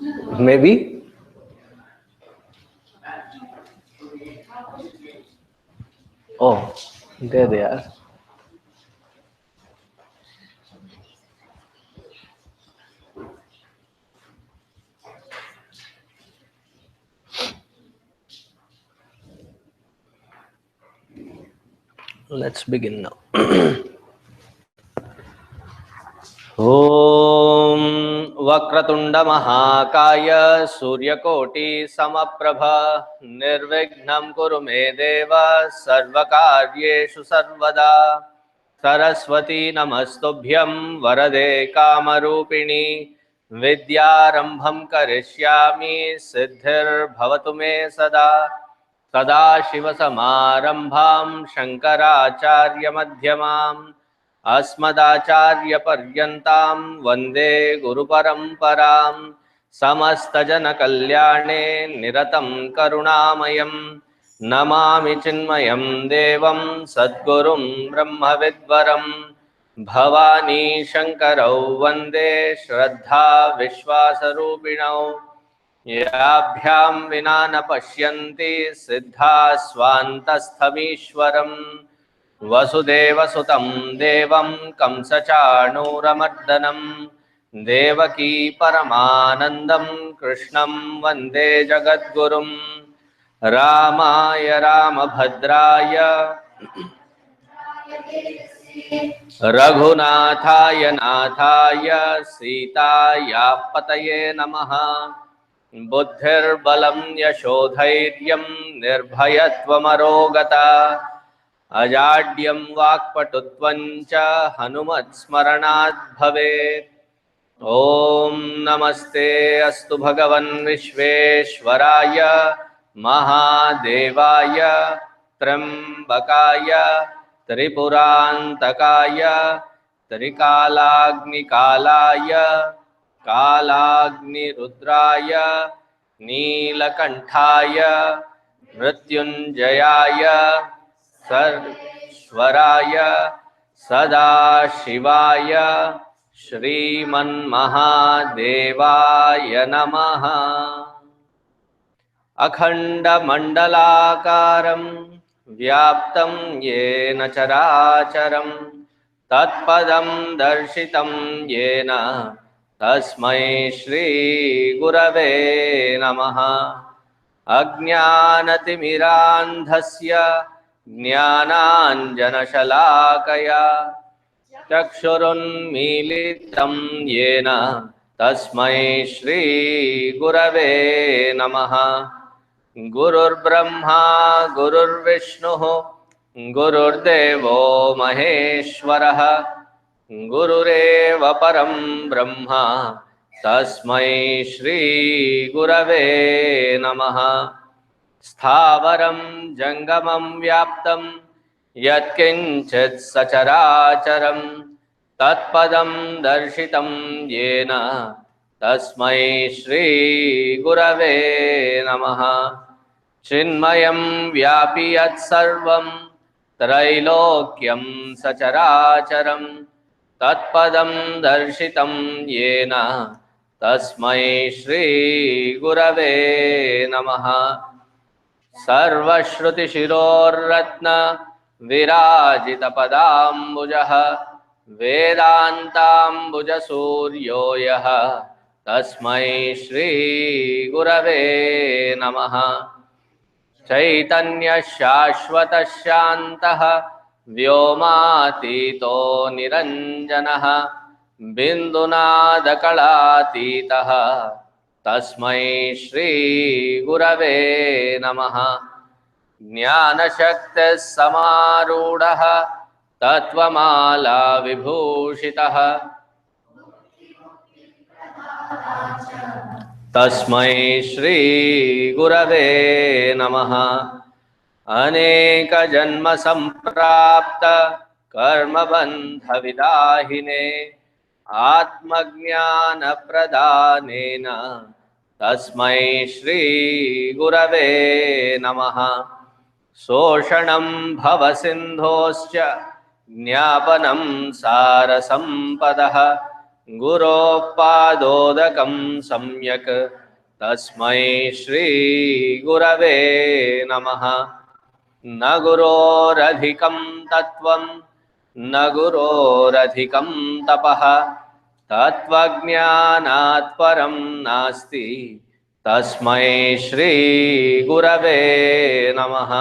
Maybe. Oh, there they are. Let's begin now. ॐ वक्रतुंड महाकाय सूर्यकोटि समप्रभ निर्विघ्नं कुरु मे देव सर्वकार्येषु सर्वदा सरस्वती नमस्तुभ्यं वरदे कामरूपिणी विद्यारंभं करिष्यामि सिद्धिर्भवतु मे सदा सदाशिवसमारम्भां शङ्कराचार्यमध्यमाम् अस्मदाचार्यपर्यन्तां वन्दे गुरुपरम्परां समस्तजनकल्याणे निरतं करुणामयं नमामि चिन्मयं देवं सद्गुरुं ब्रह्मविद्वरं भवानी शङ्करौ वन्दे श्रद्धा विश्वासरूपिणौ याभ्यां विना न पश्यन्ति सिद्धा स्वान्तस्थमीश्वरम् वसुदेवसुतं देवं कंसचाणूरमर्दनं देवकी परमानन्दं कृष्णं वन्दे जगद्गुरुं रामाय रामभद्राय रघुनाथाय नाथाय सीतायाः पतये नमः बुद्धिर्बलं यशोधैर्यं निर्भयत्वमरोगता अजाड्यं वाक्पटुत्वं च हनुमत्स्मरणात् भवेत्। ॐ नमस्ते अस्तु भगवन् विश्वेश्वराय महादेवाय त्र्यम्बकाय त्रिपुरान्तकाय त्रिकालाग्निकालाय कालाग्निरुद्राय नीलकण्ठाय मृत्युञ्जयाय सर्वेश्वराय सदाशिवाय श्रीमन्महादेवाय नमः। अखण्डमण्डलाकारं व्याप्तं येन चराचरं तत्पदं दर्शितं येन तस्मै श्रीगुरवे नमः। अज्ञानतिमिरान्धस्य ज्ञानाञ्जनशलाकया चक्षुरुन्मीलितं येन तस्मै श्रीगुरवे नमः। गुरुर्ब्रह्मा गुरुर्विष्णुः गुरुर्देवो महेश्वरः गुरुरेव परं ब्रह्म तस्मै श्रीगुरवे नमः। स्थावरं जंगमं व्याप्तं यत्किंचित् सचराचरं तत्पदं दर्शितं येन तस्मै श्रीगुरवे नमः। चिन्मयं व्यापि यत्सर्वं त्रैलोक्यं सचराचरं तत्पदं दर्शितं येन तस्मै श्रीगुरवे नमः। सर्वश्रुतिशिरोर्रत्न विराजितपदाम्बुजः वेदान्ताम्बुजसूर्यो यः तस्मै श्रीगुरवे नमः। चैतन्यशाश्वतशान्तः व्योमातीतो निरञ्जनः बिन्दुनादकलातीतः तस्मै श्रीगुरवे नमः। ज्ञानशक्तिः समारूढः तत्त्वमाला विभूषितः तस्मै श्रीगुरवे नमः। अनेकजन्म सम्प्राप्त कर्मबन्धविदाहिने आत्मज्ञानप्रदानेन तस्मै श्रीगुरवे नमः। शोषणं भवसिन्धोश्च ज्ञापनं सारसम्पदः गुरोः पादोदकं सम्यक् तस्मै श्री गुरवे नमः। न गुरोरधिकं तत्त्वं न गुरोरधिकं तपः तत्त्वज्ञानात् परं नास्ति तस्मै श्री गुरवे नमः।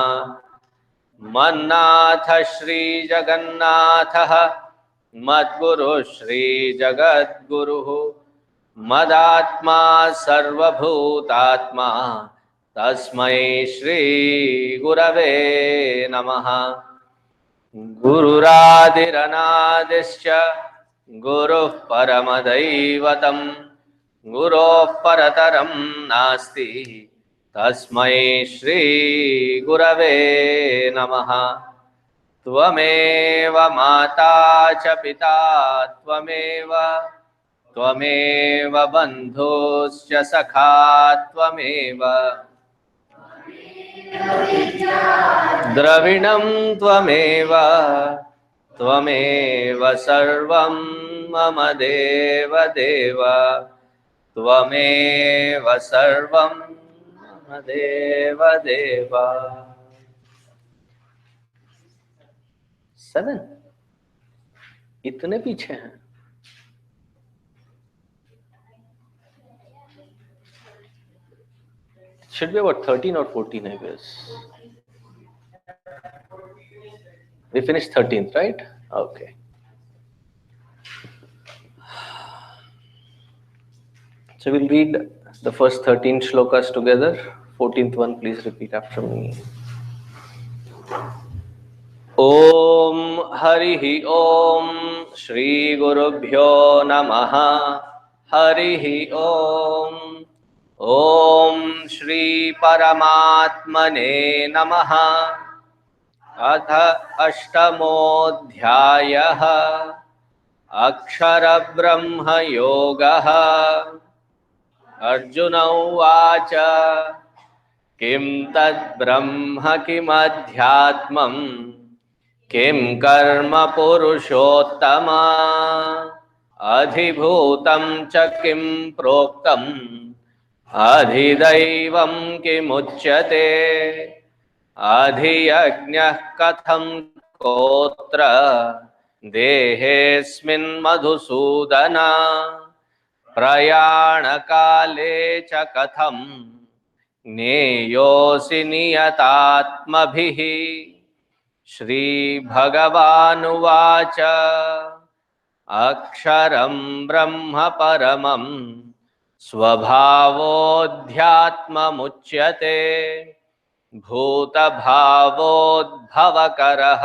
मन्नाथ श्री जगन्नाथः मद्गुरु श्री जगद्गुरुः मदात्मा सर्वभूतात्मा तस्मै श्री गुरवे नमः। गुरुरादिरनादिश्च गुरुः परमदैवतं गुरोः परतरं नास्ति तस्मै श्री गुरवे नमः। त्वमेव माता च पिता त्वमेव बन्धुश्च सखा त्वमेव द्रविणं त्वमेव सर्वं मम देव देव त्वमेव सर्वं मम देव देव। 7 इतने पीछे हैं। Should be about 13 or 14, I guess. We finished 13th, right? Okay. So we'll read the first 13 shlokas together. 14th one, please repeat after me. Om Harihi Om Shri Gurubhyo Namaha Harihi Om Om Shri Paramatmane Namaha अथ अष्टमोऽध्यायः अक्षरब्रह्म योगः। अर्जुन उवाच किं तद्ब्रह्म किमध्यात्मं किं कर्म पुरुषोत्तम अधिभूतं च किं प्रोक्तम् अधिदैवं किमुच्यते अधियज्ञः कथं कोत्र देहेऽस्मिन् मधुसूदन प्रयाणकाले च कथं ज्ञेयोऽसि नियतात्मभिः। श्रीभगवानुवाच अक्षरं ब्रह्म परमं स्वभावोऽध्यात्ममुच्यते भूतभावोद्भवकरः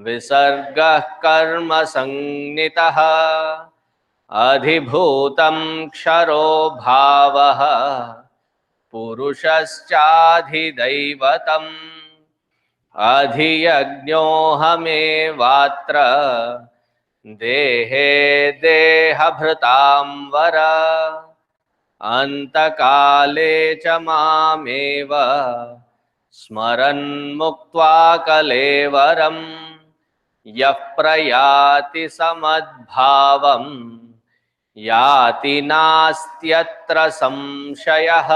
विसर्गः कर्म संज्ञितः अधिभूतं क्षरो भावः पुरुषश्चाधिदैवतम् अधियज्ञोऽहमेवात्र देहे देहभृतां वर अंतकाले च मामेव स्मरन् मुक्त्वा कलेवरं यः प्रयाति समद्भावं याति नास्त्यत्र संशयः।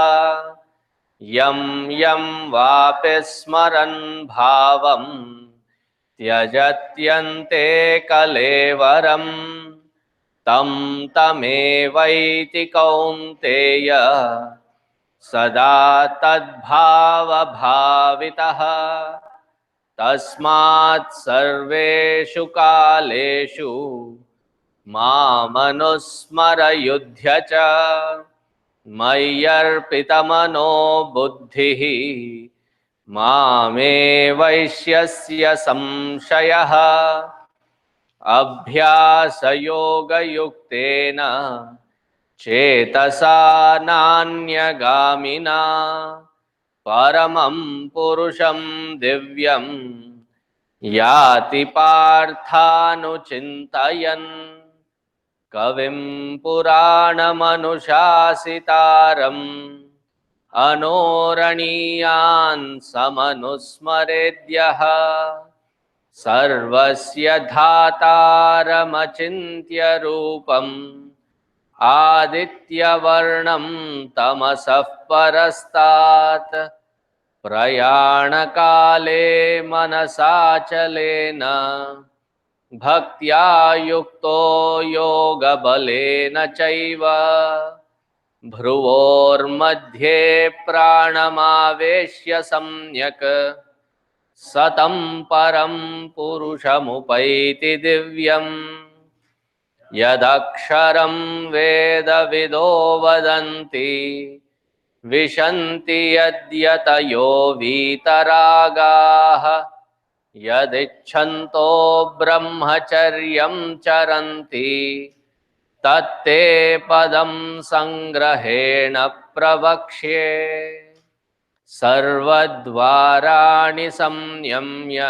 यं यं वापि स्मरन् भावं त्यजत्यन्ते कलेवरम् तं तमेवैति कौन्तेय सदा तद्भावभावितः। तस्मात् सर्वेषु कालेषु मामनुस्मर युध्य च मय्यर्पितमनो बुद्धिः मामे वैश्यस्य संशयः। अभ्यासयोगयुक्तेन चेतसा नान्यगामिना परमं पुरुषं दिव्यं याति पार्थानुचिन्तयन्। कविं पुराणमनुशासितारम् अनोरणीयान् समनुस्मरेद्यः सर्वस्य धातारमचिन्त्य रूपम् आदित्यवर्णं तमसः परस्तात् प्रयाणकाले मनसाचलेन भक्त्या युक्तो योगबलेन चैव भ्रुवोर्मध्ये प्राणमावेश्य सम्यक् सतं परं पुरुषमुपैति दिव्यम् यदक्षरं वेदविदो वदन्ति विशन्ति यद्यतयो वीतरागाः यदिच्छन्तो ब्रह्मचर्यं चरन्ति तत्ते पदं संग्रहेण प्रवक्ष्ये सर्वद्वाराणि संयम्य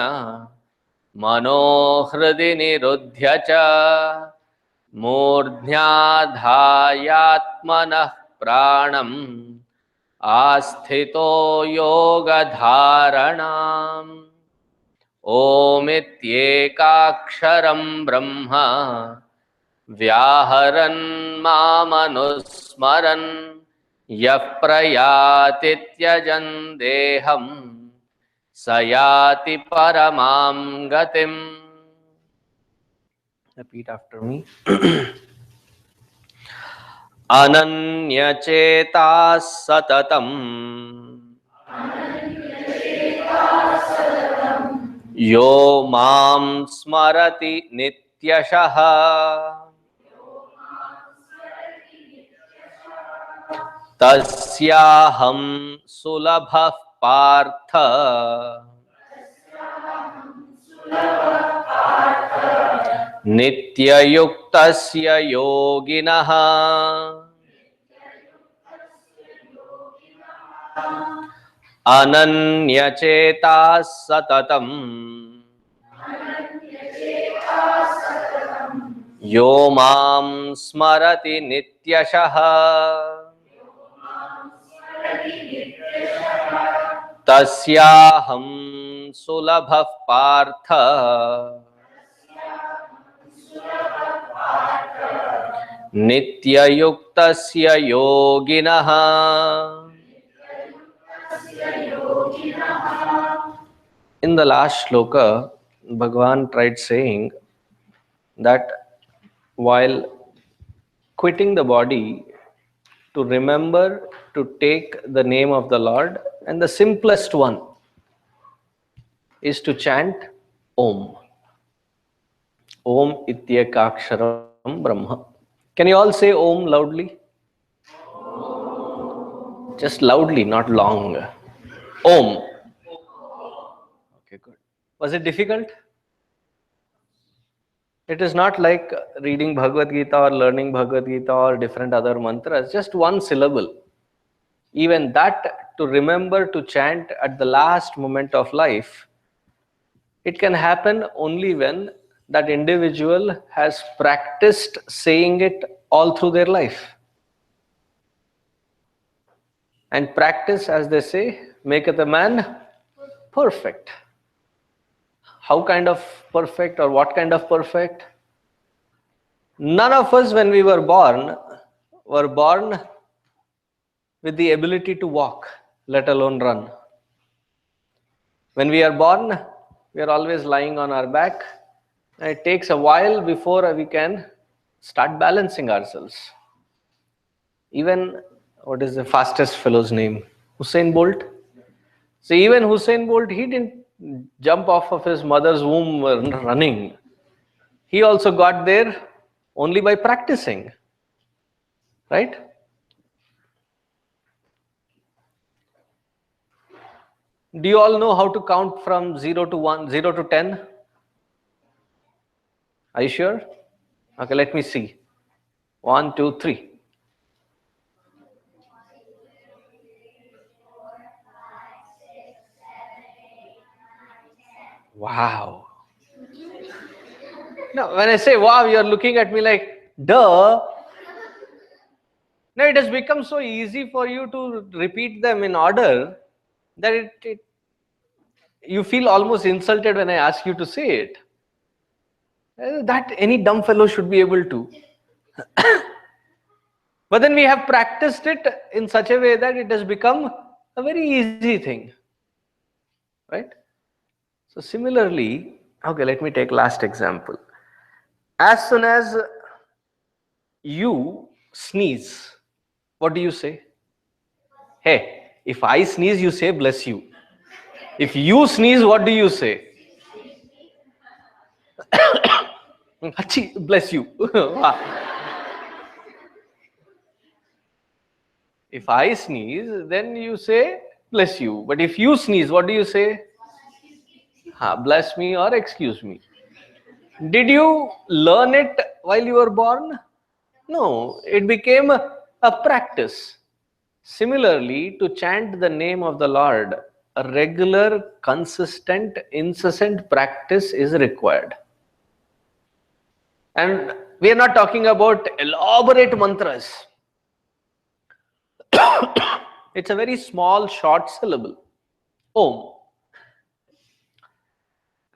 मनोहृदि निरुध्य च मूर्ध्याधायात्मनः प्राणम् आस्थितो योगधारणाम् ओमित्येकाक्षरं ब्रह्म व्याहरन् मामनुस्मरन् यः प्रयाति त्यजन् देहं स याति परमां गतिम्. Repeat after me. अनन्यचेताः सततम् यो मां स्मरति नित्यशः तस्याहं सुलभः पार्थ नित्ययुक्तस्य योगिनः अनन्यचेताः सततम् यो मां स्मरति नित्यशः तस्याहं सुलभः पार्थ नित्ययुक्तस्य योगिनः. In the last shloka, Bhagavan tried saying that while quitting the body, to remember to take the name of the Lord, and the simplest one is to chant Om. Om ityekaksharam brahma. Can you all say Om loudly? Just loudly, not long. Om. Okay, good. Was it difficult? It is not like reading Bhagavad Gita or learning Bhagavad Gita or different other mantras, just one syllable. Even that, to remember to chant at the last moment of life, it can happen only when that individual has practiced saying it all through their life. And practice, as they say, maketh a man perfect. How kind of perfect, or what kind of perfect? None of us, when we were born with the ability to walk, let alone run. When we are born, we are always lying on our back, and it takes a while before we can start balancing ourselves. Even, what is the fastest fellow's name? Usain Bolt. So even Usain Bolt, he didn't jump off of his mother's womb running. He also got there only by practicing. Right? Do you all know how to count from 0 to 1, 0 to 10? Are you sure? Okay, let me see. 1, 2, 3. Wow. Now, when I say wow, you're looking at me like, duh. Now, it has become so easy for you to repeat them in order that You feel almost insulted when I ask you to say it. That any dumb fellow should be able to. But then we have practiced it in such a way that it has become a very easy thing. Right? So similarly, okay, let me take last example. As soon as you sneeze, what do you say? Hey, if I sneeze, you say bless you. If you sneeze, what do you say? Hachi, bless you. If I sneeze, then you say bless you. But if you sneeze, what do you say? Bless me or excuse me. Did you learn it while you were born? No, it became a practice. Similarly, to chant the name of the Lord, a regular, consistent, incessant practice is required. And we are not talking about elaborate mantras. It's a very small, short syllable. Om.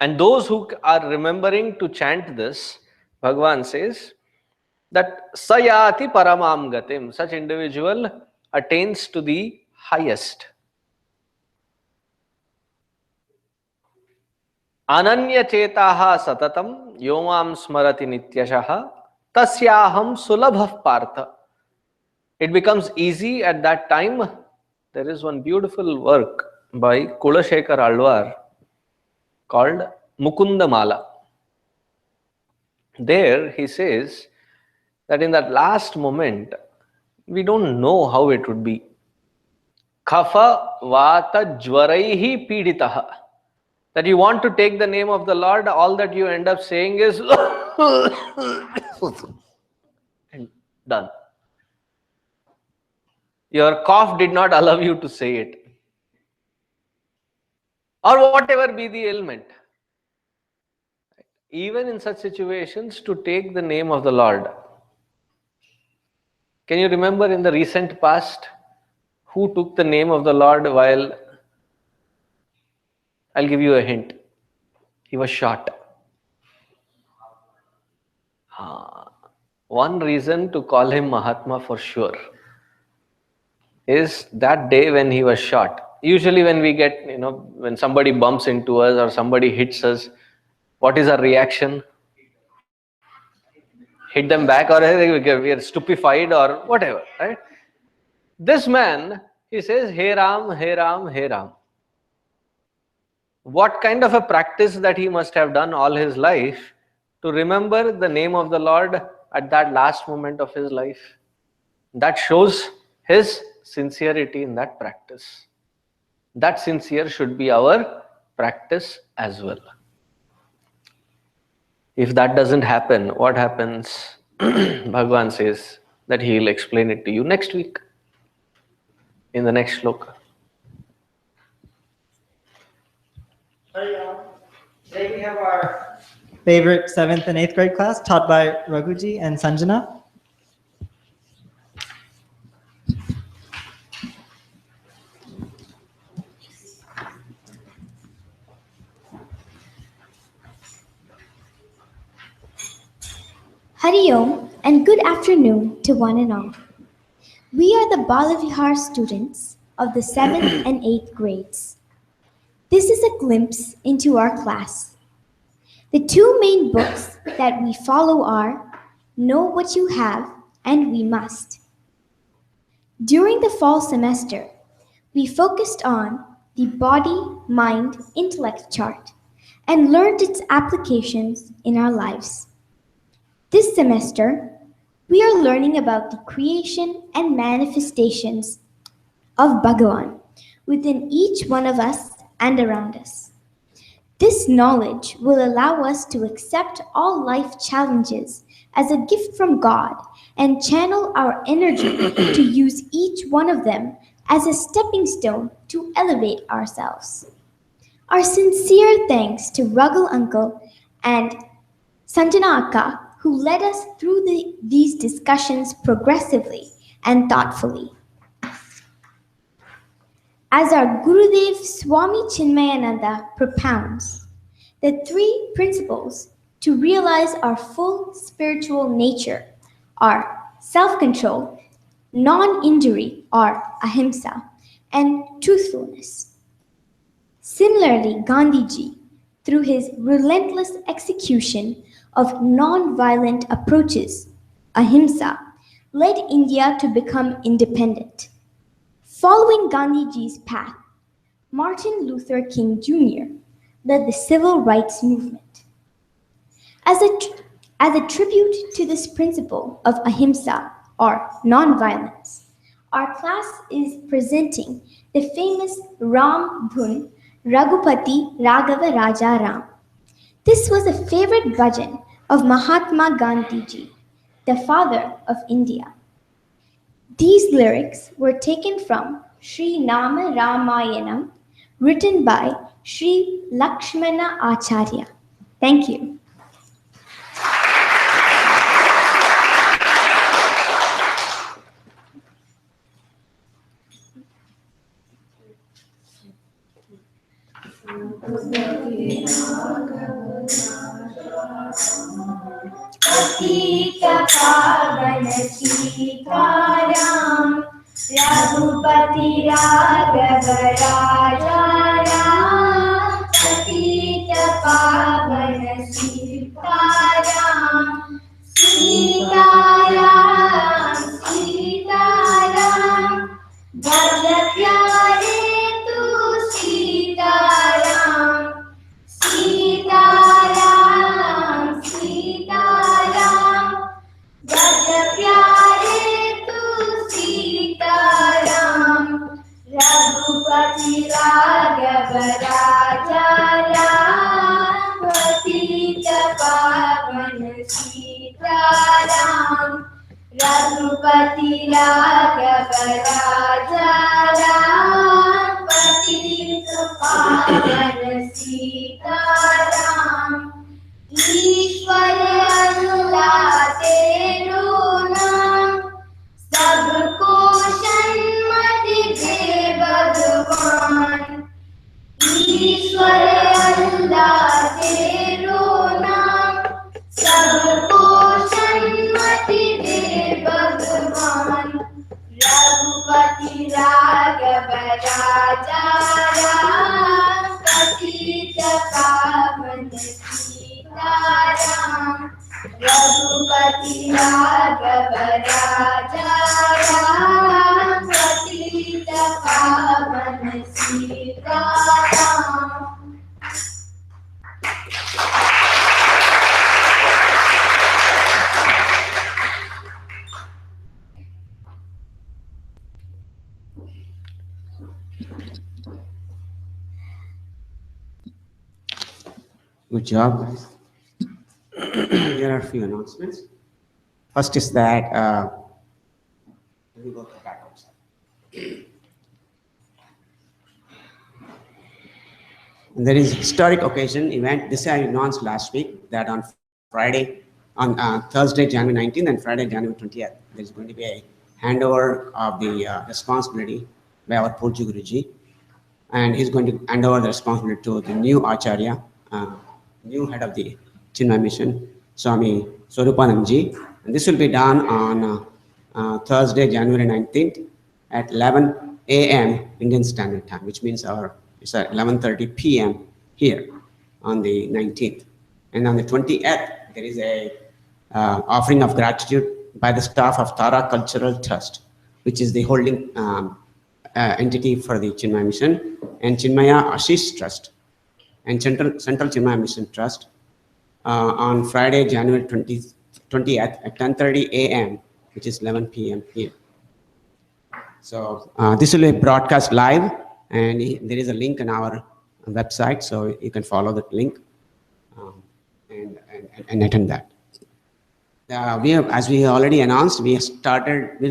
And those who are remembering to chant this, Bhagavan says that Sayati Paramam Gatim, such individual attains to the highest. Ananya Chetaha Satatam Yomam Smarati Nityashaha Tasyaham Sulabhav Partha. It becomes easy at that time. There is one beautiful work by Kulashekar Alwar called Mukunda Mala. There he says that in that last moment, we don't know how it would be. Kapha Vata Jvaraihi Piditaha. That you want to take the name of the Lord, all that you end up saying is and done. Your cough did not allow you to say it. Or whatever be the ailment. Even in such situations, to take the name of the Lord. Can you remember in the recent past who took the name of the Lord while, I'll give you a hint, he was shot. One reason to call him Mahatma for sure is that day when he was shot. Usually when we get, when somebody bumps into us or somebody hits us, what is our reaction? Hit them back, or we are stupefied or whatever, right? This man, he says, Hey Ram, Hey Ram, Hey Ram. What kind of a practice that he must have done all his life to remember the name of the Lord at that last moment of his life. That shows his sincerity in that practice. That sincere should be our practice as well. If that doesn't happen, what happens? Bhagavan says that he will explain it to you next week in the next shloka. Today we have our favorite 7th and 8th grade class taught by Raghuji and Sanjana. Hari Om and good afternoon to one and all. We are the Balavihar students of the 7th and 8th grades. This is a glimpse into our class. The two main books that we follow are Know What You Have and We Must. During the fall semester, we focused on the body, mind, intellect chart and learned its applications in our lives. This semester, we are learning about the creation and manifestations of Bhagavan within each one of us and around us. This knowledge will allow us to accept all life challenges as a gift from God and channel our energy to use each one of them as a stepping stone to elevate ourselves. Our sincere thanks to Ragul Uncle and Sanjana Akka, who led us through these discussions progressively and thoughtfully. As our Gurudev Swami Chinmayananda propounds, the three principles to realize our full spiritual nature are self-control, non-injury or ahimsa, and truthfulness. Similarly, Gandhiji, through his relentless execution of non-violent approaches, ahimsa, led India to become independent. Following Gandhiji's path, Martin Luther King Jr. led the civil rights movement. As a tribute to this principle of ahimsa or nonviolence, our class is presenting the famous Ram Dhun Raghupati Raghava Raja Ram. This was a favorite bhajan of Mahatma Gandhiji, the father of India. These lyrics were taken from Sri Nama Ramayanam, written by Sri Lakshmana Acharya. Thank you. Pavan Sitaram Raghupati Raghava Raja Ram Patita Pavan Sitaram Sitaram Sitaram Bhaja Pyare Tu Sitaram Sitaram Sitaram Bhaja Pyare Tu Sitaram Raghupati Raghava Raja Ram Patita Pavan Sitaram Raghupati Raghava Raja Ram Patita Pavan Sitaram ईश्वर अल्लाह तेरो नाम सबको सन्मति दे भगवान ईश्वर अल्लाह तेरो नाम सबको सन्मति दे भगवान रघुपति राघव राजा राम पतित पावन Sitaram Raghupati Raghava Raja Ram Patita Pavan Sitaram. Good job. Here are a few announcements. First is that let me go to the back outside. There is a historic occasion event. This I announced last week that on Thursday, January 19th and Friday, January 20th, there is going to be a handover of the responsibility by our Purji Guruji, and he's going to hand over the responsibility to the new Acharya, new head of the Chinmaya Mission, Swami Swarupanandji. And this will be done on Thursday, January 19th at 11 a.m. Indian Standard Time, which means it's at 11:30 p.m. here on the 19th. And on the 20th, there is a offering of gratitude by the staff of Tara Cultural Trust, which is the holding entity for the Chinmaya Mission, and Chinmaya Ashish Trust, and Central Chinmaya Mission Trust on Friday, January 20th at 10:30 a.m., which is 11 p.m. here. So this will be broadcast live, and there is a link on our website, so you can follow that link and attend that. As we already announced, we're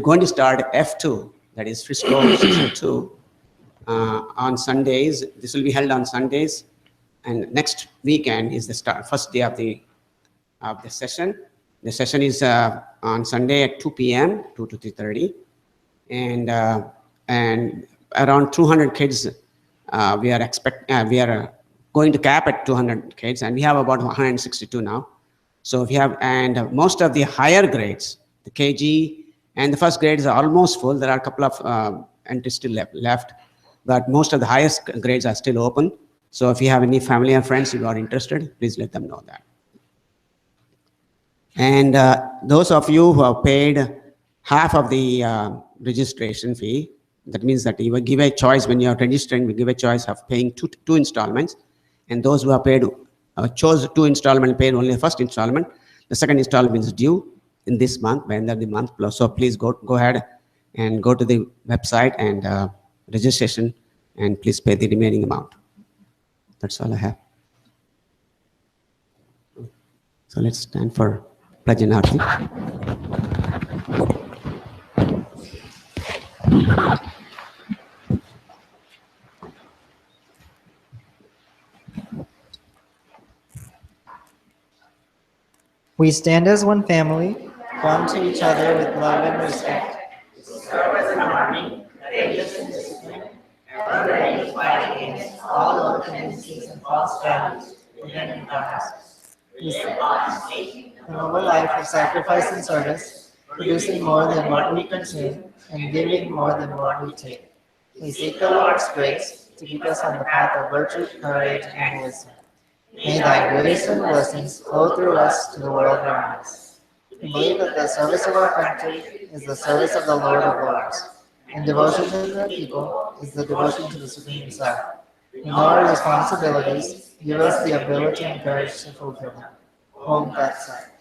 going to start F2, that is Frisco Season 2, on Sundays. This will be held on Sundays. And next weekend is the first day of the session. The session is on Sunday at 2 p.m., 2 to 3:30, and around 200 kids. We are going to cap at 200 kids, and we have about 162 now. So if you have, and most of the higher grades, the KG and the first grades are almost full. There are a couple of entries still left, but most of the highest grades are still open. So if you have any family and friends who are interested, please let them know that. And those of you who have paid half of the registration fee, that means that you will give a choice when you are registering, we give a choice of paying two installments. And those who have paid, chose 2 installments, paid only the first installment. The second installment is due in this month, by end of the month. So please go ahead and go to the website and registration, and please pay the remaining amount. That's all I have. So let's stand for pledge and arati. We stand as one family, bound to each other with love and respect. Serve as an army that ages in discipline, ever ready to fight against all low tendencies and false values within and without us. We live honestly, a noble life of sacrifice and service, producing more than what we consume and giving more than what we take. We seek the Lord's grace to keep us on the path of virtue, courage, and wisdom. May thy grace and blessings flow through us to the world around us. We believe that the service of our country is the service of the Lord of Lords, and devotion to the people is the devotion to the Supreme Himself. We know our responsibilities, give us the ability and courage to fulfill them. Om Tat Sat.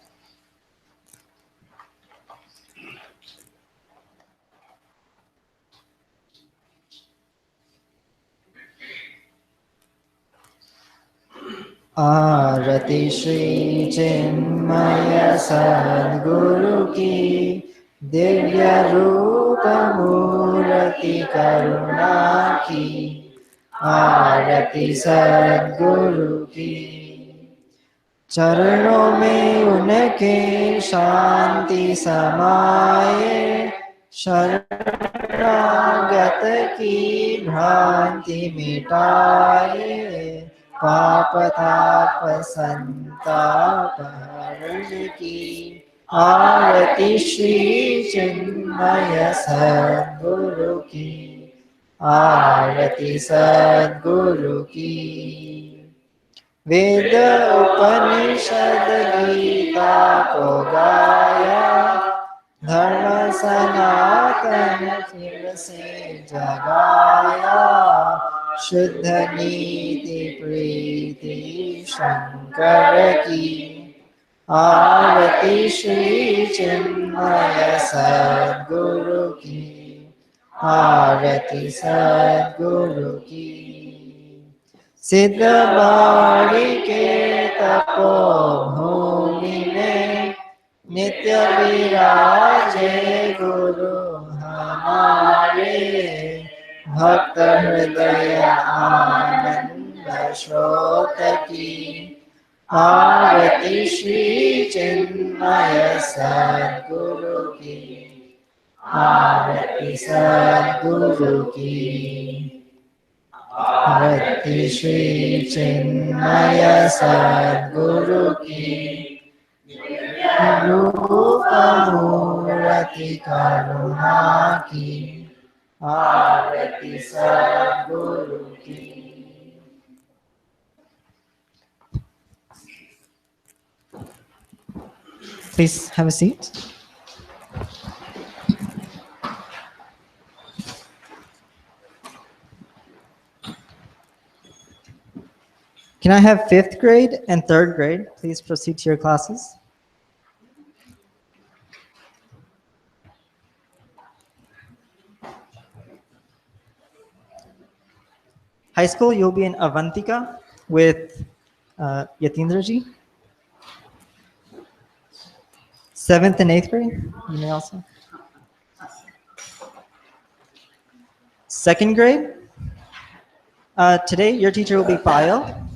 आरती श्री चिन्मय सद्गुरु की दिव्य रूप मूर्ति करुणा की आरती सद्गुरु की चरणों में उनके शांति समाये शरणागत की भ्रांति मिटाए पाप ताप संताप हरण की आरती श्री चिन्मय सद्गुरु की आरती सद्गुरु की वेद उपनिषद गीता को गाया धर्म सनातन फिर से जगाया शुद्ध नीति प्रीति शंकर की आरती श्री चिन्मय सद्गुरु की आरती सद्गुरु की सिद्ध बाड़ी के तपोभूमि में नित्य विराजे गुरु हमारे भक्त हृदय आनंद स्रोत की आरती श्री चिन्मय सद्गुरु की आरती सद्गुरु की आरती श्री चिन्मय सद्गुरु की रूप मूर्ति करुणा की आरती सद्गुरु की Please have a seat. Can I have 5th grade and 3rd grade please proceed to your classes? High school, you'll be in Avantika with Yatindraji. 7th and 8th grade, you may also. 2nd grade, today your teacher will be Payal.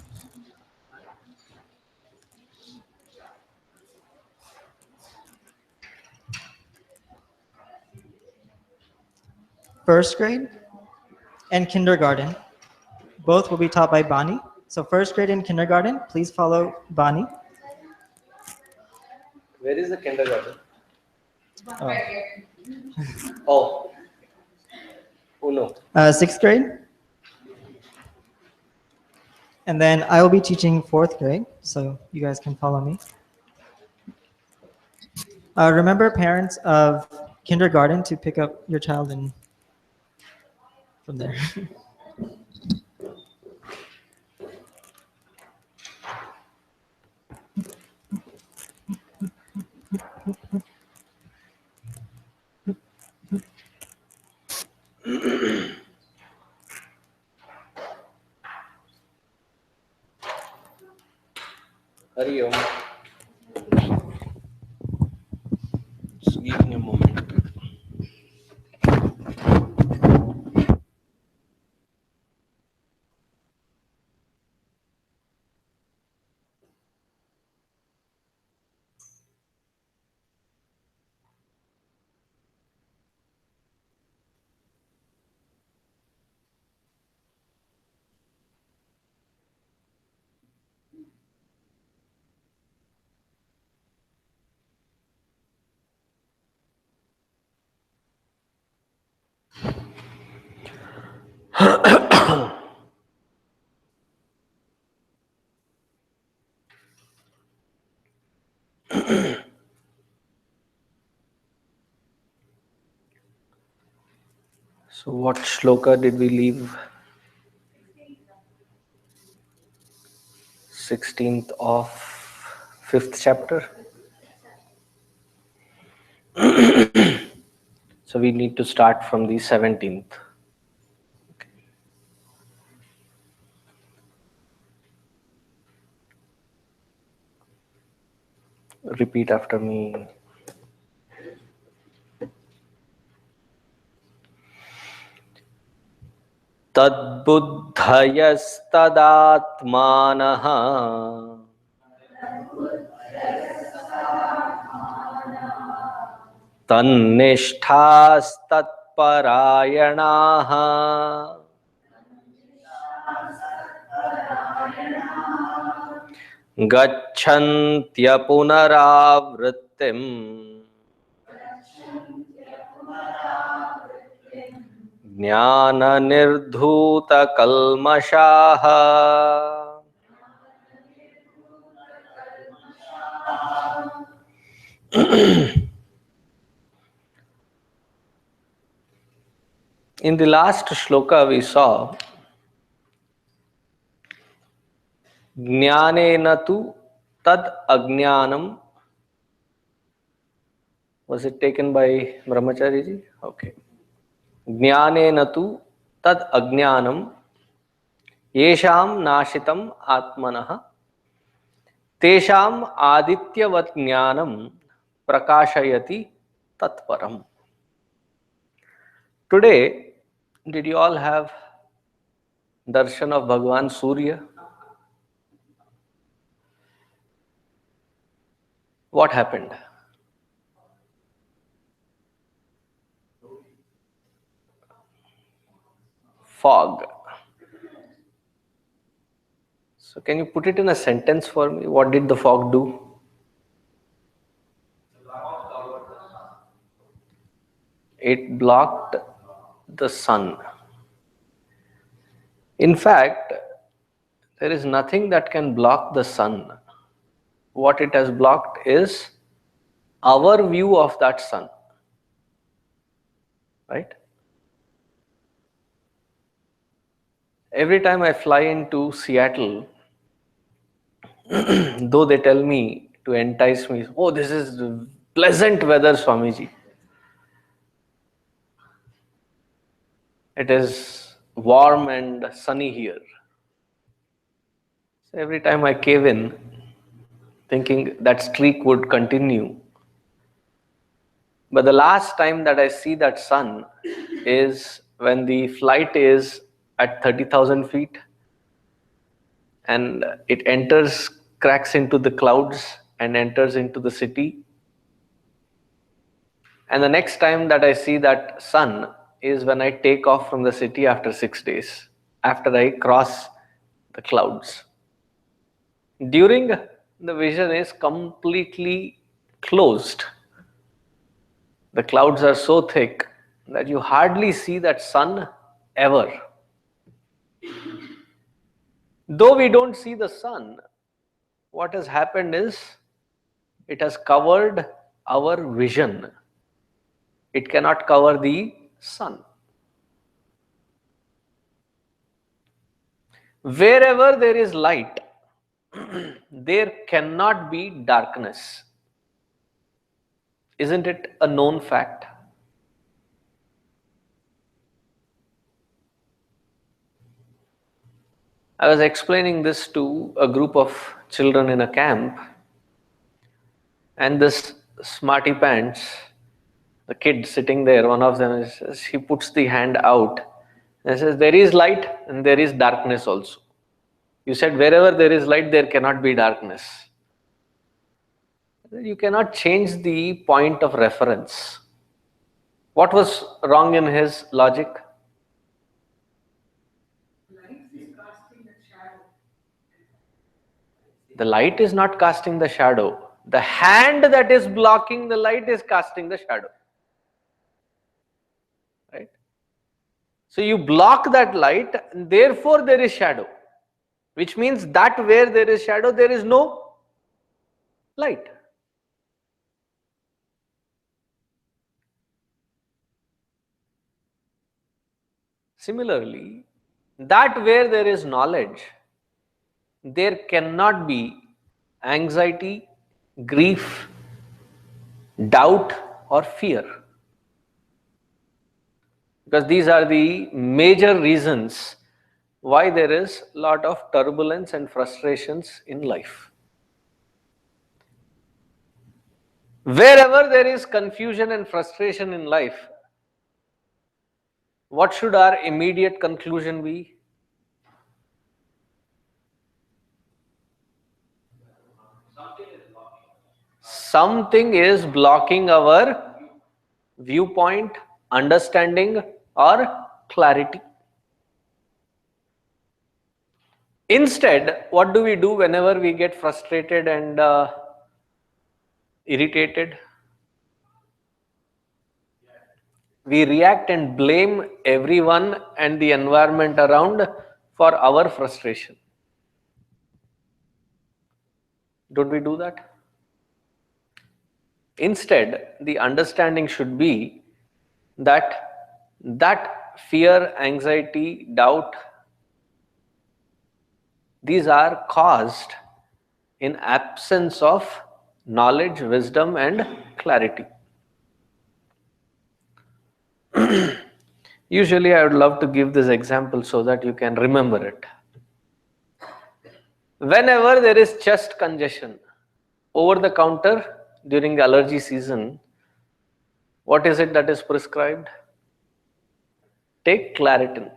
First grade, and kindergarten. Both will be taught by Bani. So first grade and kindergarten, please follow Bani. Where is the kindergarten? Oh. Oh. Uno. Sixth grade. And then I will be teaching fourth grade, so you guys can follow me. Remember, parents of kindergarten, to pick up your child and from there. Hari Om. Just give me a moment. So what shloka did we leave? 16th of 5th chapter. So we need to start from the 17th. Repeat after me. तद्बुद्धयस्तदात्मानः तन्निष्ठास्तत्परायणाः गच्छन्त्य पुनरावृत्तिम् ज्ञाननिर्धूतकल्मषाः In the last shloka we saw Jnanena tu tad ajnanam. Was it taken by Brahmachari ji? Okay. Jnanena tu tad ajnanam yesham nashitam atmanah tesham adityavat jnanam prakashayati tatparam. Today, did you all have darshan of Bhagwan Surya? What happened? Fog. So can you put it in a sentence for me? What did the fog do? It blocked the sun. In fact, there is nothing that can block the sun. What it has blocked is our view of that sun. Right? Every time I fly into Seattle, though they tell me to entice me, oh, this is pleasant weather, Swamiji. It is warm and sunny here. So every time I cave in, thinking that streak would continue. But the last time that I see that sun is when the flight is at 30,000 feet and it enters, cracks into the clouds and enters into the city. And the next time that I see that sun is when I take off from the city after 6 days, after I cross the clouds. During the vision is completely closed. The clouds are so thick that you hardly see that sun ever. Though we don't see the sun, what has happened is it has covered our vision. It cannot cover the sun. Wherever there is light, there cannot be darkness. Isn't it a known fact? I was explaining this to a group of children in a camp, and this smarty pants, the kid sitting there, one of them is, he puts the hand out and says, there is light and there is darkness also. You said wherever there is light, there cannot be darkness. You cannot change the point of reference. What was wrong in his logic? The light is not casting the shadow. The hand that is blocking the light is casting the shadow. Right? So you block that light, and therefore there is shadow. Which means that where there is shadow, there is no light. Similarly, that where there is knowledge, there cannot be anxiety, grief, doubt, or fear. Because these are the major reasons why there is a lot of turbulence and frustrations in life. Wherever there is confusion and frustration in life, what should our immediate conclusion be? Something is blocking our viewpoint, understanding, or clarity. Instead, what do we do whenever we get frustrated and irritated? We react and blame everyone and the environment around for our frustration. Don't we do that? Instead, the understanding should be that fear, anxiety, doubt, these are caused in absence of knowledge, wisdom, and clarity. Usually, I would love to give this example so that you can remember it. Whenever there is chest congestion, over the counter during the allergy season, what is it that is prescribed? Take Claritin.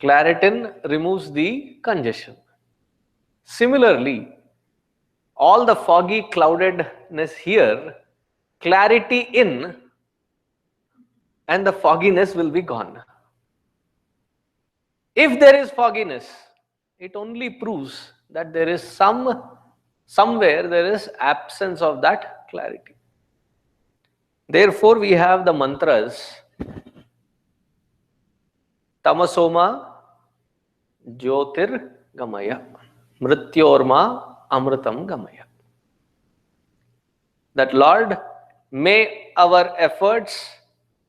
Claritin removes the congestion. Similarly, all the foggy cloudedness here, clarity in, and the fogginess will be gone. If there is fogginess, it only proves that there is somewhere there is absence of that clarity. Therefore, we have the mantras Tamasoma Jyotir Gamaya Mrityorma Amritam Gamaya. That Lord, may our efforts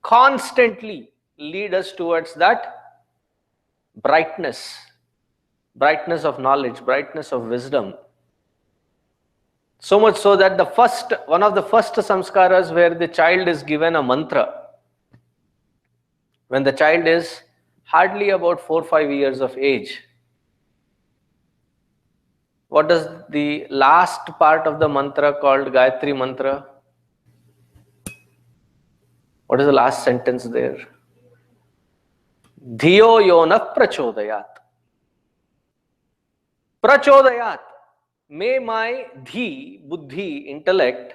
constantly lead us towards that brightness of knowledge, brightness of wisdom. So much so that one of the first samskaras where the child is given a mantra, when the child is hardly about 4 or 5 years of age, what does the last part of the mantra called Gayatri mantra? What is the last sentence there? Dhiyo yona prachodayat. Prachodayat. May my dhi, buddhi, intellect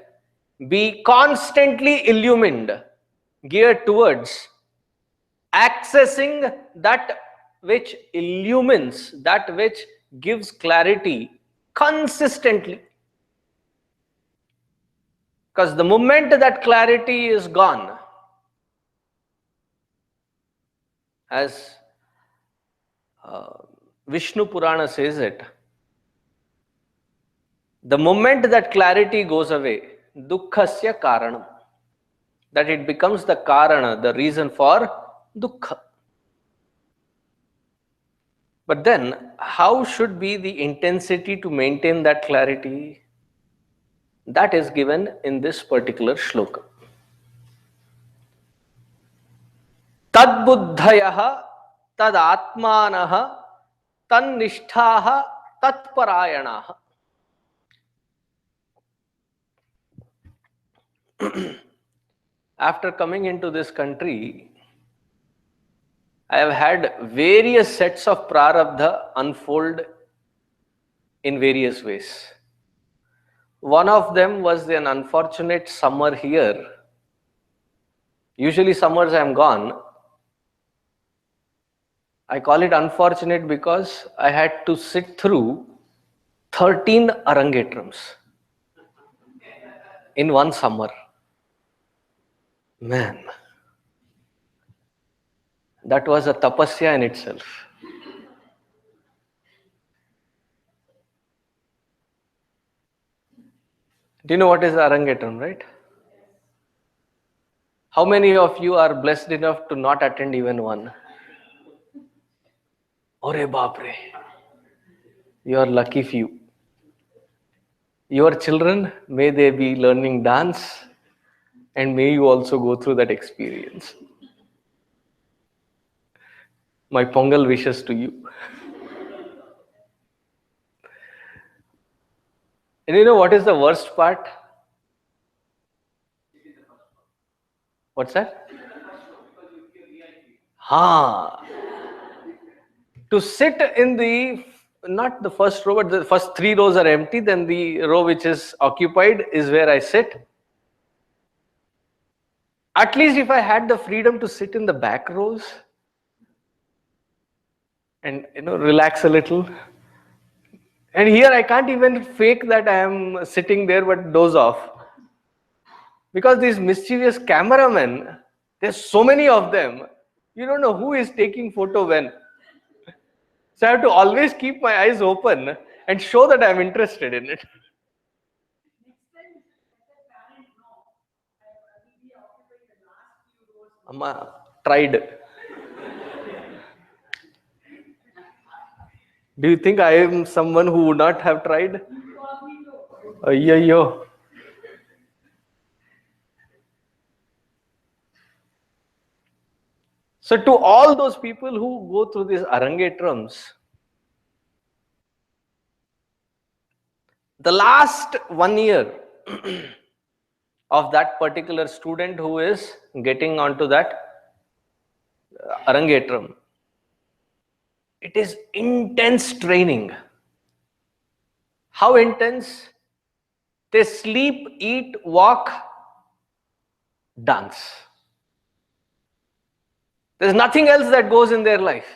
be constantly illumined, geared towards accessing that which illumines, that which gives clarity consistently. Because the moment that clarity is gone, as Vishnu Purana says it, the moment that clarity goes away, dukkhasya karanam, that it becomes the karana, the reason for dukkha. But then, how should be the intensity to maintain that clarity? That is given in this particular shloka. Tad buddhayaha, tad atmanaha, tan nishtaha, tat parayanaha. After coming into this country, I have had various sets of prarabdha unfold in various ways. One of them was an unfortunate summer here. Usually summers I am gone. I call it unfortunate because I had to sit through 13 arangetrams in one summer. Man, that was a tapasya in itself. Do you know what is arangetram, right? How many of you are blessed enough to not attend even one? Ore baapre, you are lucky few. Your children, may they be learning dance and may you also go through that experience. My Pongal wishes to you. And you know what is the worst part? What's that? To sit in the, not the first row, but the first 3 rows are empty, then the row which is occupied is where I sit. At least if I had the freedom to sit in the back rows and relax a little. And here I can't even fake that I am sitting there but doze off. Because these mischievous cameramen, there's so many of them, you don't know who is taking photo when. So I have to always keep my eyes open and show that I'm interested in it. Amma tried. Do you think I am someone who would not have tried? Ayyo. So to all those people who go through these arangetrams, the last 1 year of that particular student who is getting onto that arangetram, it is intense training. How intense? They sleep, eat, walk, dance. There's nothing else that goes in their life.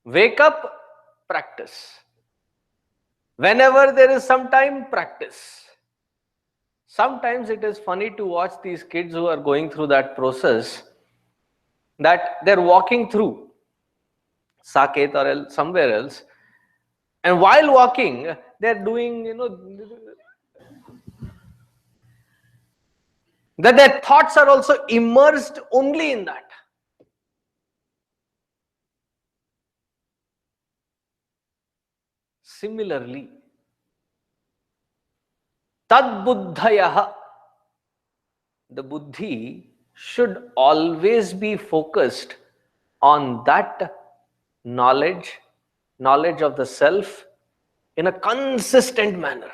Wake up, practice. Whenever there is some time, practice. Sometimes it is funny to watch these kids who are going through that process, that they're walking through Saket or somewhere else, and while walking, they're doing, that their thoughts are also immersed only in that. Similarly, tad buddhayaha, the buddhi should always be focused on that knowledge of the self in a consistent manner.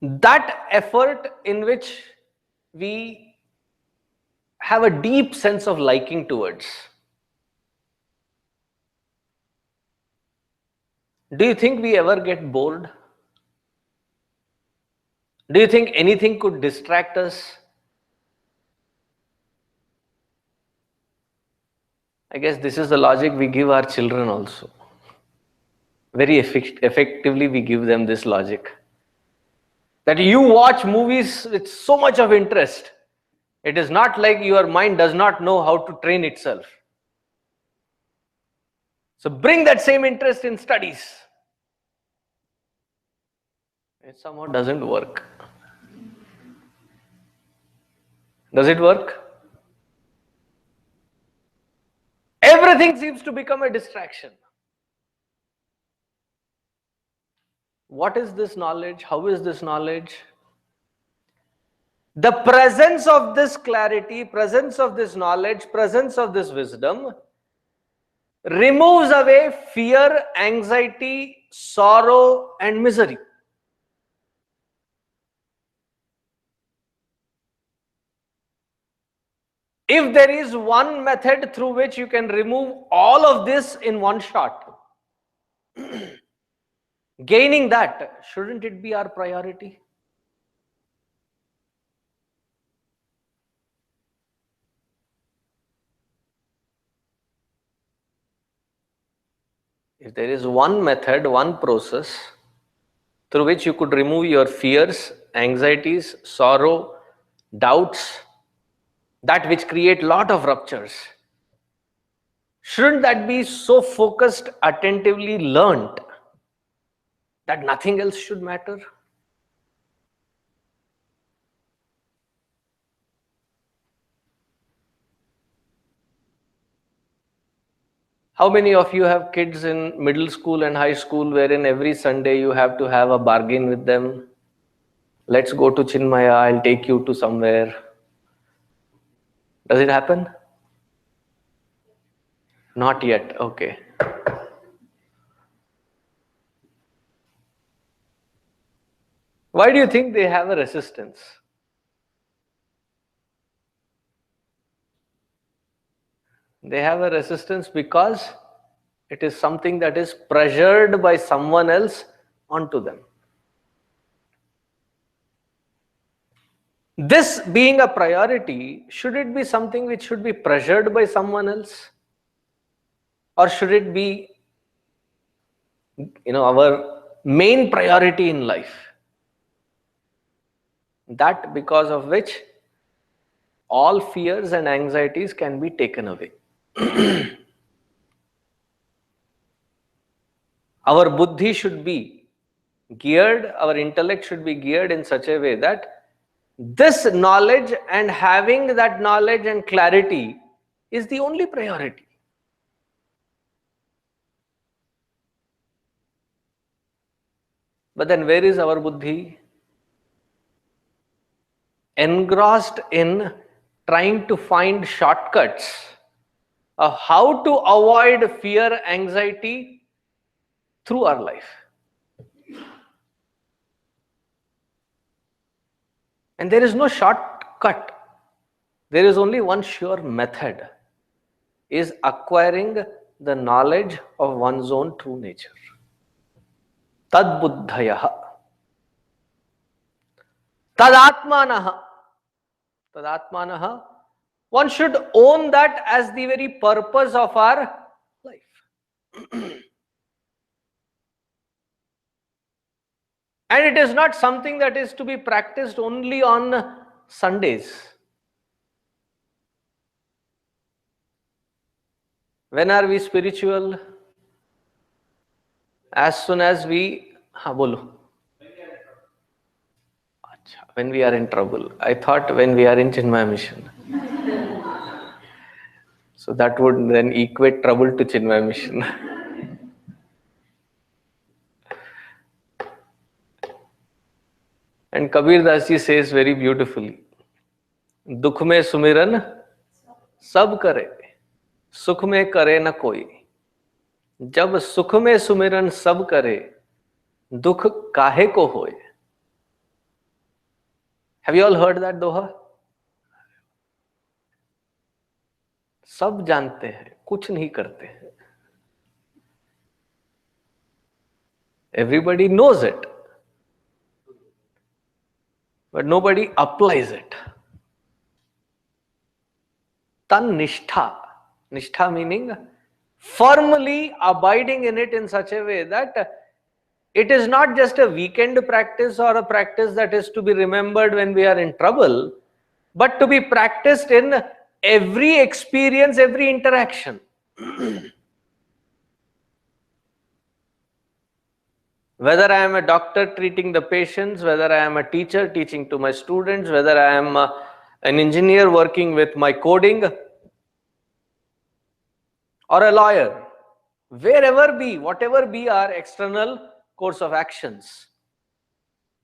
That effort in which we have a deep sense of liking towards. Do you think we ever get bored? Do you think anything could distract us? I guess this is the logic we give our children also. Very effectively, we give them this logic. That you watch movies with so much of interest. It is not like your mind does not know how to train itself. So bring that same interest in studies. It somehow doesn't work. Does it work? Everything seems to become a distraction. What is this knowledge? How is this knowledge? The presence of this clarity, presence of this knowledge, presence of this wisdom removes away fear, anxiety, sorrow, and misery. If there is one method through which you can remove all of this in one shot, gaining that, shouldn't it be our priority? If there is one method, one process through which you could remove your fears, anxieties, sorrow, doubts, that which create lot of ruptures, shouldn't that be so focused, attentively learnt that nothing else should matter? How many of you have kids in middle school and high school wherein every Sunday you have to have a bargain with them? Let's go to Chinmaya, I'll take you to somewhere. Does it happen? Not yet, okay. Why do you think they have a resistance? They have a resistance because it is something that is pressured by someone else onto them. This being a priority, should it be something which should be pressured by someone else? Or should it be, our main priority in life? That because of which all fears and anxieties can be taken away. Our buddhi should be geared, our intellect should be geared in such a way that this knowledge and having that knowledge and clarity is the only priority. But then where is our buddhi? Engrossed in trying to find shortcuts of how to avoid fear, anxiety through our life. And there is no shortcut. There is only one sure method, is acquiring the knowledge of one's own true nature. Tad buddhayah, tad atmanah, tad atmanah. One should own that as the very purpose of our life. And it is not something that is to be practiced only on Sundays. When are we spiritual? As soon as we... bolo. When we are in trouble. I thought when we are in Chinmaya mission. So that would then equate trouble to Chinmaya mission. And Kabir Das ji says very beautifully, Dukh mein sumiran sab kare, sukh mein kare na koi. Jab sukh mein sumiran sab kare, dukh kahe ko hoye. Have you all heard that doha? सब जानते हैं, कुछ नहीं करते हैं. Everybody knows it, but nobody applies it. Tan nishtha. Nishtha meaning firmly abiding in it in such a way that it is not just a weekend practice or a practice that is to be remembered when we are in trouble, but to be practiced in every experience, every interaction. Whether I am a doctor treating the patients, whether I am a teacher teaching to my students, whether I am an engineer working with my coding, or a lawyer, wherever be, whatever be our external course of actions,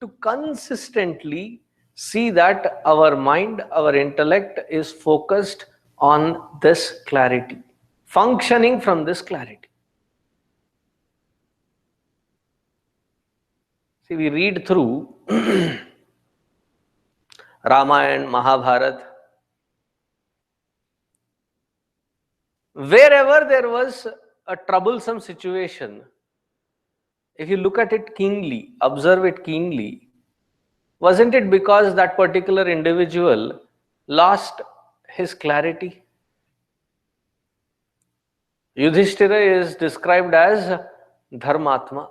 to consistently see that our mind, our intellect is focused on this clarity, functioning from this clarity. See, we read through Ramayana, Mahabharata, wherever there was a troublesome situation, if you look at it keenly, observe it keenly, wasn't it because that particular individual lost his clarity? Yudhishthira is described as Dharmatma.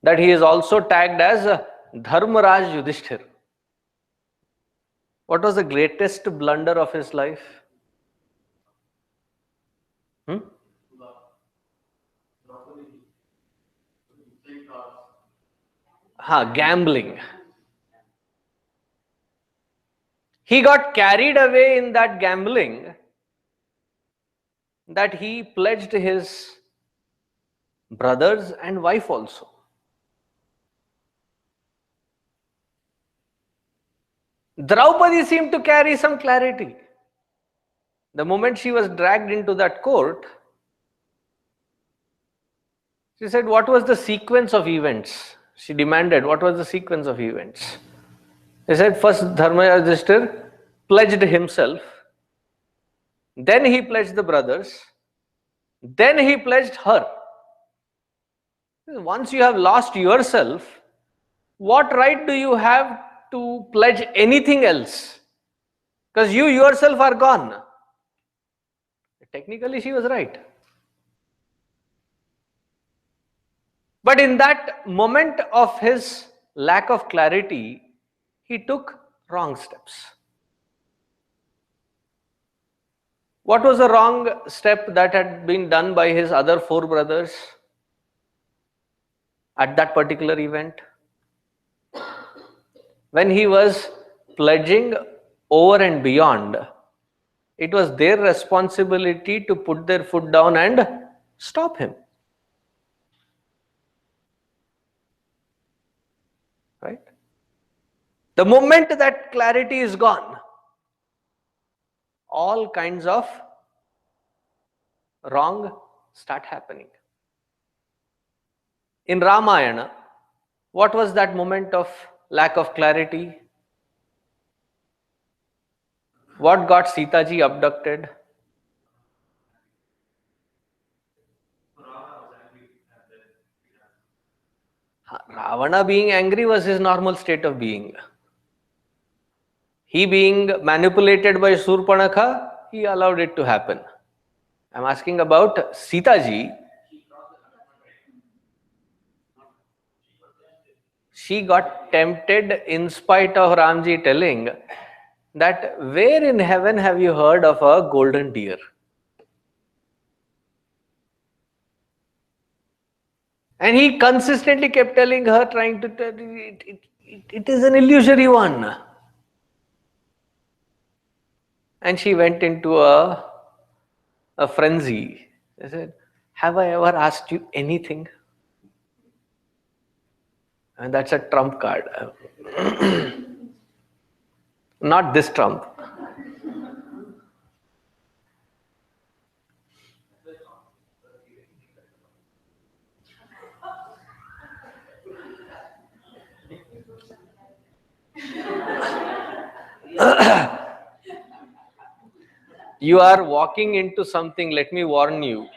That he is also tagged as Dharmaraj Yudhishthira. What was the greatest blunder of his life? Hmm? Gambling. He got carried away in that gambling that he pledged his brothers and wife also. Draupadi seemed to carry some clarity. The moment she was dragged into that court, she said, what was the sequence of events? She demanded, what was the sequence of events? He said, first Dharmayudhishthir pledged himself, then he pledged the brothers, then he pledged her. Once you have lost yourself, what right do you have to pledge anything else? Because you yourself are gone. Technically, she was right. But in that moment of his lack of clarity, he took wrong steps. What was the wrong step that had been done by his other four brothers at that particular event? When he was pledging over and beyond, it was their responsibility to put their foot down and stop him. Right? The moment that clarity is gone, all kinds of wrong start happening. In Ramayana, what was that moment of lack of clarity? What got Sita ji abducted? Ravana being angry was his normal state of being. He being manipulated by Surpanakha, he allowed it to happen. I'm asking about Sita ji. She got tempted in spite of Ramji telling that where in heaven have you heard of a golden deer? And he consistently kept telling her, trying to tell it is an illusory one. And she went into a frenzy. I said, have I ever asked you anything? And that's a trump card. Not this trump. You are walking into something, let me warn you.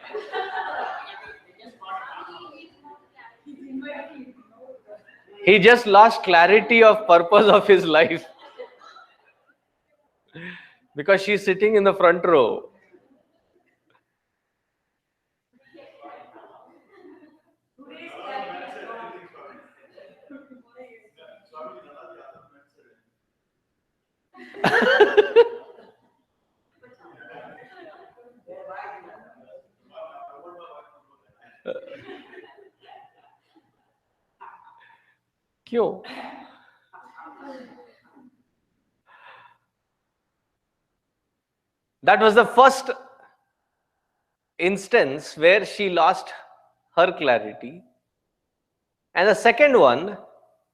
He just lost clarity of purpose of his life because she's sitting in the front row. क्यों? That was the first instance where she lost her clarity. And the second one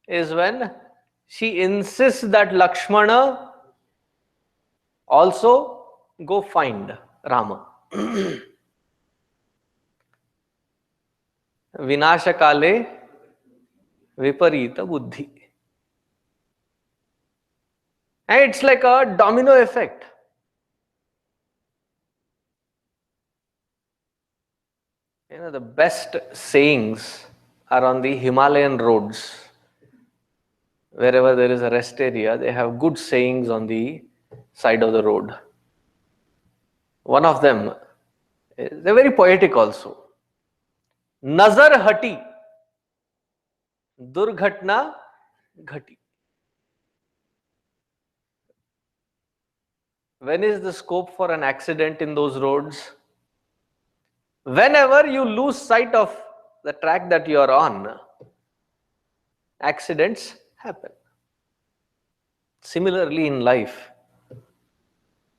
is when she insists that Lakshmana also go find Rama. Vinashakale viparita buddhi. And it's like a domino effect. The best sayings are on the Himalayan roads. Wherever there is a rest area, they have good sayings on the side of the road. One of them, they're very poetic also. Nazar hati, durghatna ghati. When is the scope for an accident in those roads? Whenever you lose sight of the track that you are on, accidents happen. Similarly in life,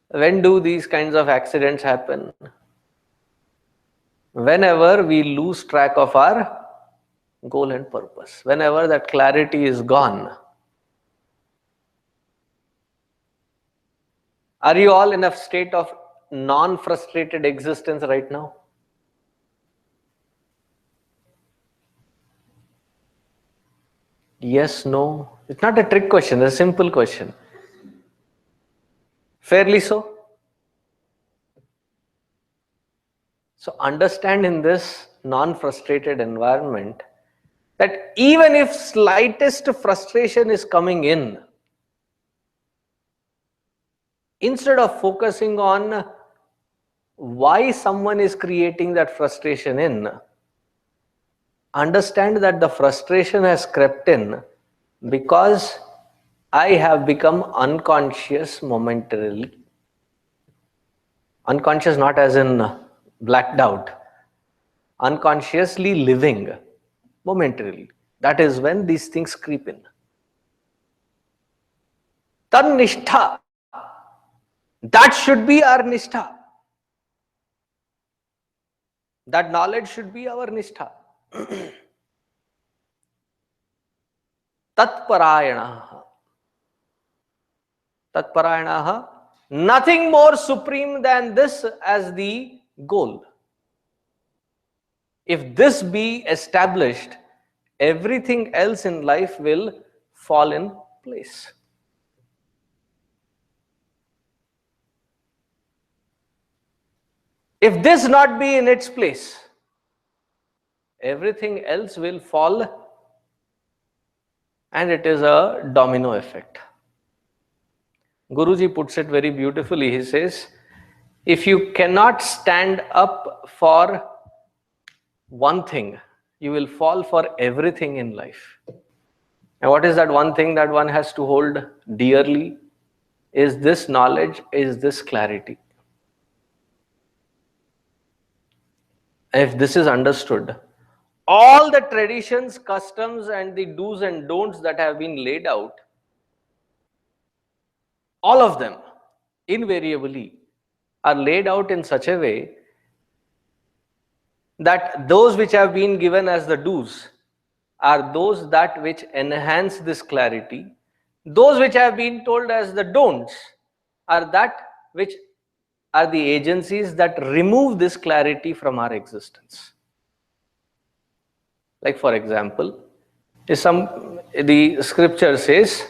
when do these kinds of accidents happen? Whenever we lose track of our goal and purpose, whenever that clarity is gone. Are you all in a state of non-frustrated existence right now? Yes, no. It's not a trick question, it's a simple question. Fairly so? So understand in this non-frustrated environment that even if slightest frustration is coming in, instead of focusing on why someone is creating that frustration in, understand that the frustration has crept in because I have become unconscious momentarily. Unconscious not as in blacked out. Unconsciously living momentarily. That is when these things creep in. Tan nishtha. That should be our nishtha. That knowledge should be our nishtha. Tatparayanaha. Tatparayanaha. Nothing more supreme than this as the goal. If this be established, everything else in life will fall in place. If this not be in its place, everything else will fall, and it is a domino effect. Guruji puts it very beautifully. He says, if you cannot stand up for one thing, you will fall for everything in life. And what is that one thing that one has to hold dearly? Is this knowledge, is this clarity. If this is understood, all the traditions, customs, and the do's and don'ts that have been laid out, all of them invariably are laid out in such a way that those which have been given as the do's are those that which enhance this clarity. Those which have been told as the don'ts are that which are the agencies that remove this clarity from our existence. Like for example, the scripture says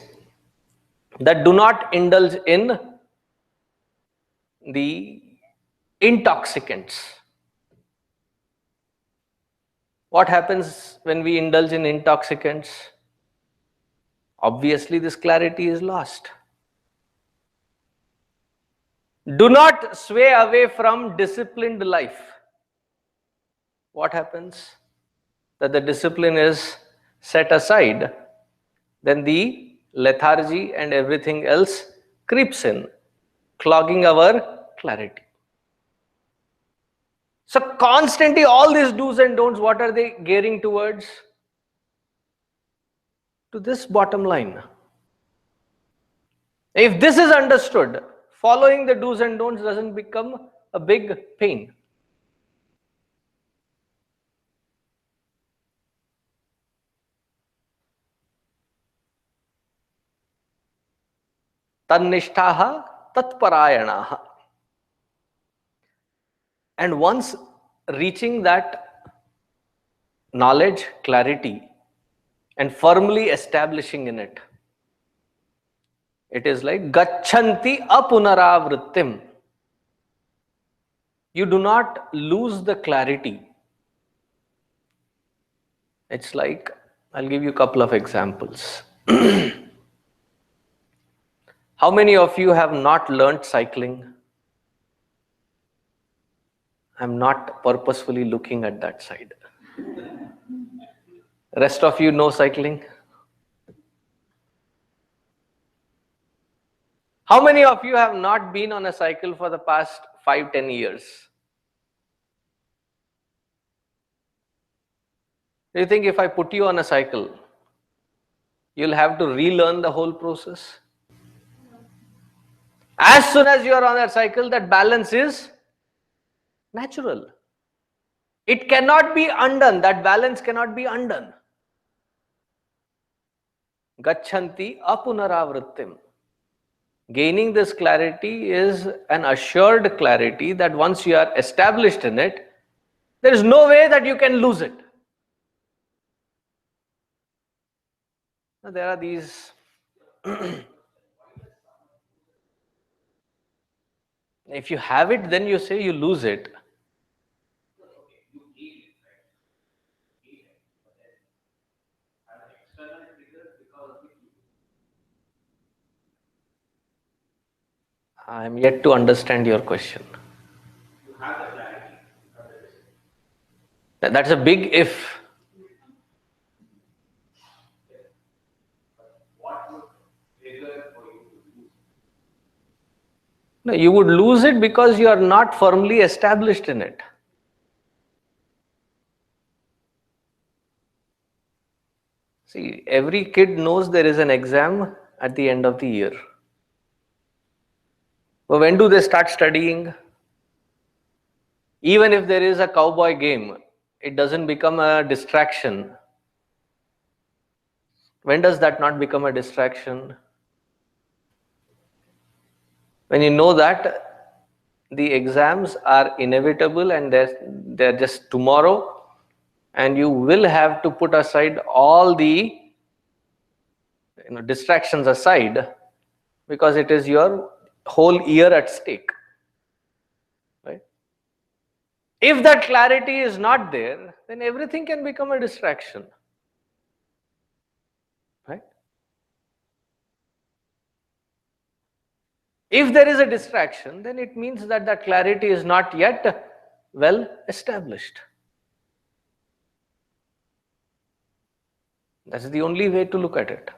that do not indulge in the intoxicants. What happens when we indulge in intoxicants? obviously this clarity is lost. Do not sway away from disciplined life. What happens? That the discipline is set aside, then the lethargy and everything else creeps in, clogging our clarity. So constantly all these do's and don'ts, what are they gearing towards? To this bottom line. If this is understood, following the do's and don'ts doesn't become a big pain. Tannishtaha tatparayanaha. And once reaching that knowledge, clarity, and firmly establishing in it, it is like gachanti apunaravrittim. You do not lose the clarity. It's like, I'll give you a couple of examples. How many of you have not learnt cycling? I'm not purposefully looking at that side. Rest of you know cycling? How many of you have not been on a cycle for the past 5-10 years? Do you think if I put you on a cycle, you'll have to relearn the whole process? As soon as you are on that cycle, that balance is natural. It cannot be undone. That balance cannot be undone. Gachanti apunaravrittim. Gaining this clarity is an assured clarity that once you are established in it, there is no way that you can lose it. Now, there are these if you have it, then you say you lose it. I am yet to understand your question. That's a big if. No, you would lose it because you are not firmly established in it. See, every kid knows there is an exam at the end of the year. But when do they start studying? Even if there is a cowboy game, it doesn't become a distraction. When does that not become a distraction? When you know that the exams are inevitable and they're just tomorrow, and you will have to put aside all the distractions aside, because it is your whole year at stake. Right? If that clarity is not there, then everything can become a distraction. Right? If there is a distraction, then it means that that clarity is not yet well established. That's the only way to look at it.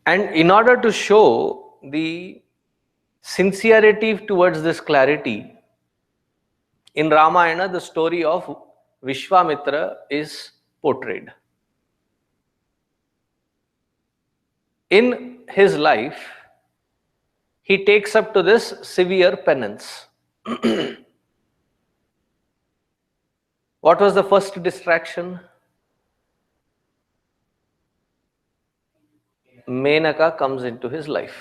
And in order to show the sincerity towards this clarity, in Ramayana, the story of Vishwamitra is portrayed. In his life, he takes up to this severe penance. What was the first distraction? Menaka comes into his life.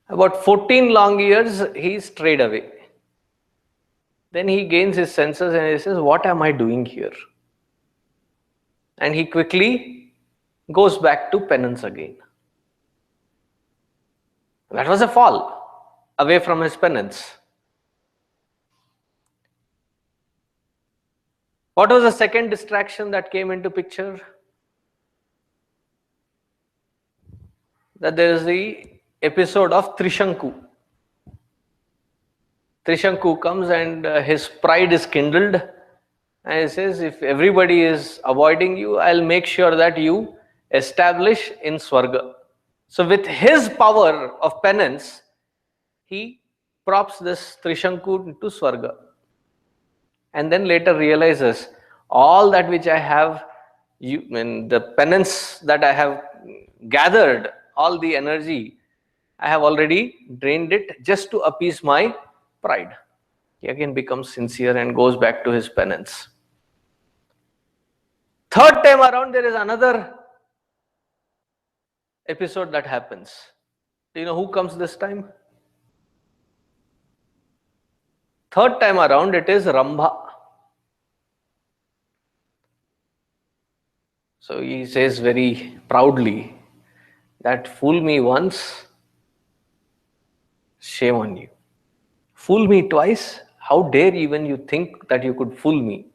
About 14 long years, he strayed away. Then he gains his senses and he says, what am I doing here? And he quickly goes back to penance again. That was a fall away from his penance. What was the second distraction that came into picture? That there is the episode of Trishanku. Trishanku comes and his pride is kindled, and he says, if everybody is avoiding you, I'll make sure that you establish in Swarga. So with his power of penance, he props this Trishanku into Swarga. And then later realizes, all that which I have, the penance that I have gathered, all the energy, I have already drained it just to appease my pride. He again becomes sincere and goes back to his penance. Third time around, there is another episode that happens. Do you know who comes this time? Third time around, it is Rambha. So he says very proudly that fool me once, shame on you. Fool me twice, how dare even you think that you could fool me?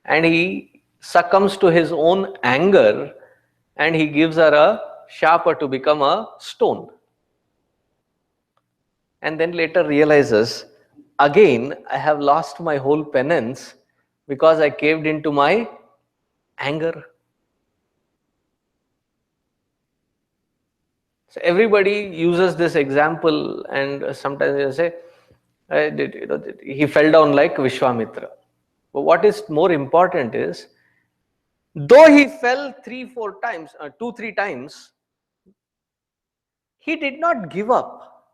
And he succumbs to his own anger and he gives her a sharper to become a stone. And then later realizes, again, I have lost my whole penance because I caved into my anger. So everybody uses this example, and sometimes they say, he fell down like Vishwamitra. But what is more important is, though he fell 3-4 times, 2-3 times, he did not give up.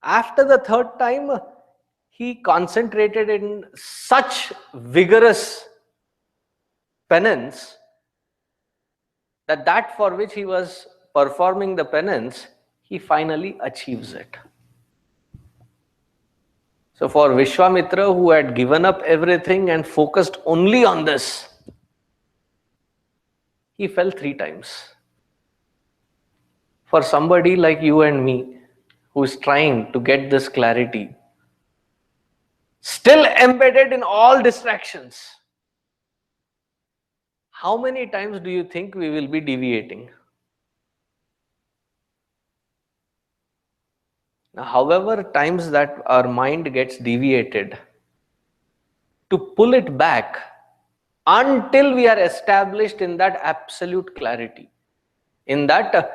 After the third time, he concentrated in such vigorous penance that for which he was performing the penance, he finally achieves it. So for Vishwamitra, who had given up everything and focused only on this, he fell 3 times. For somebody like you and me, who is trying to get this clarity, still embedded in all distractions, how many times do you think we will be deviating? Now, however times that our mind gets deviated, to pull it back until we are established in that absolute clarity, in that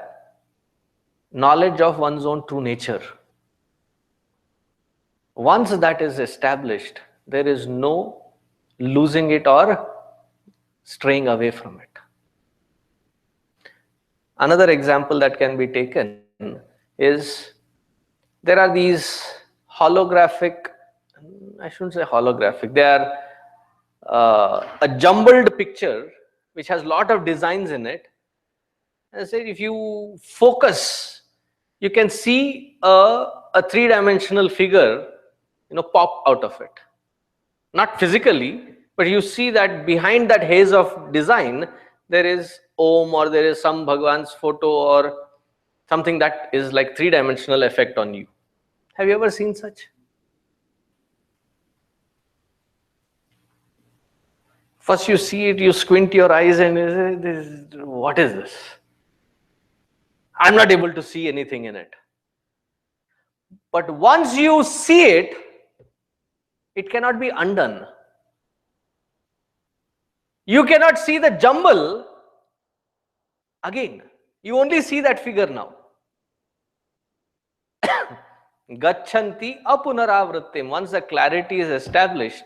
knowledge of one's own true nature. Once that is established, there is no losing it or straying away from it. Another example that can be taken is, there are these holographic, I shouldn't say holographic, they are a jumbled picture which has lot of designs in it. I said, if you focus, you can see a three-dimensional figure, pop out of it. Not physically, but you see that behind that haze of design, there is Om, or there is some Bhagwan's photo, or something that is like three-dimensional effect on you. Have you ever seen such? First you see it, you squint your eyes and you say, what is this? I'm not able to see anything in it. But once you see it, it cannot be undone. You cannot see the jumble again. You only see that figure now. Gacchanti apunaravrittim. Once the clarity is established,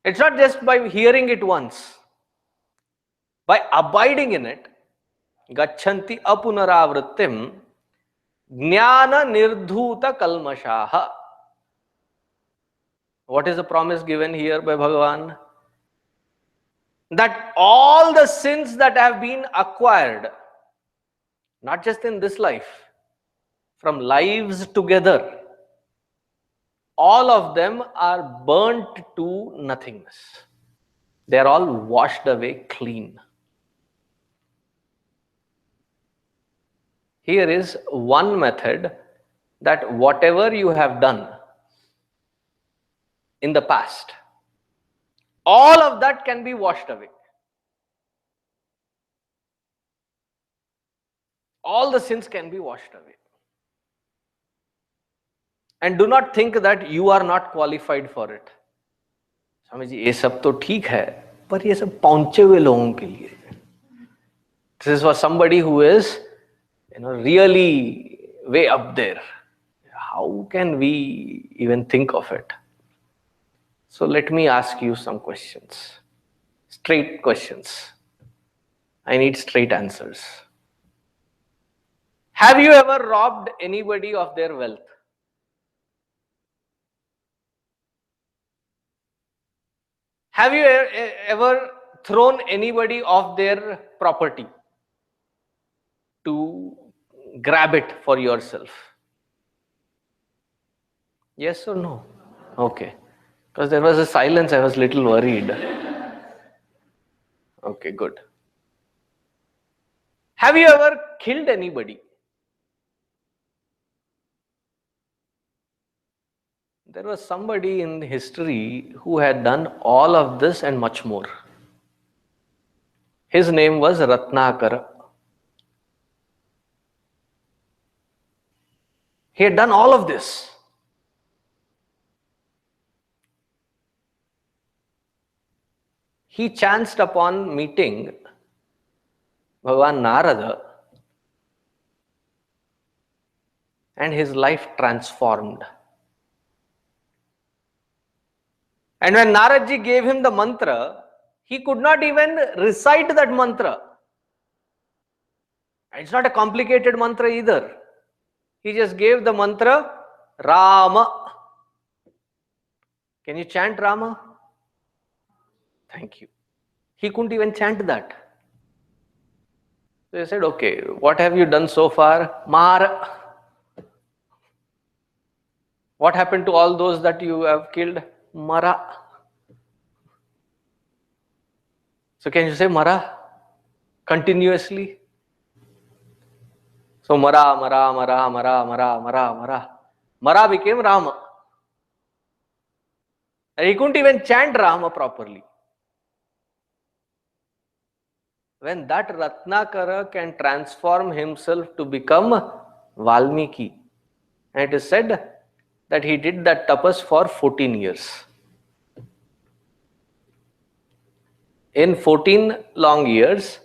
it's not just by hearing it once. By abiding in it, Gacchanti apunaravrittim jnana nirdhuta kalmashaha. What is the promise given here by Bhagavan? That all the sins that have been acquired, not just in this life, from lives together, all of them are burnt to nothingness. They are all washed away clean. Here is one method, that whatever you have done, in the past, all of that can be washed away. All the sins can be washed away. And do not think that you are not qualified for it. Swami ji ये सब तो ठीक है, पर ये सब पहुंचे हुए लोगों के लिए. This is for somebody who is, really way up there. How can we even think of it? So let me ask you some questions. Straight questions. I need straight answers. Have you ever robbed anybody of their wealth? Have you ever thrown anybody off their property to grab it for yourself? Yes or no? Okay. Because there was a silence, I was a little worried. Okay, good. Have you ever killed anybody? There was somebody in history who had done all of this and much more. His name was Ratnakara. He had done all of this. He chanced upon meeting Bhagavan Narada, and his life transformed. And when Naradji gave him the mantra, he could not even recite that mantra. And it's not a complicated mantra either. He just gave the mantra Rama. Can you chant Rama? Thank you. He couldn't even chant that. So he said, okay, what have you done so far? Mara. What happened to all those that you have killed? Mara. So can you say Mara continuously? So Mara, Mara, Mara, Mara, Mara, Mara, Mara. Mara became Rama. And he couldn't even chant Rama properly. When that Ratnakara can transform himself to become Valmiki, and it is said that he did that tapas for 14 years. In 14 long years,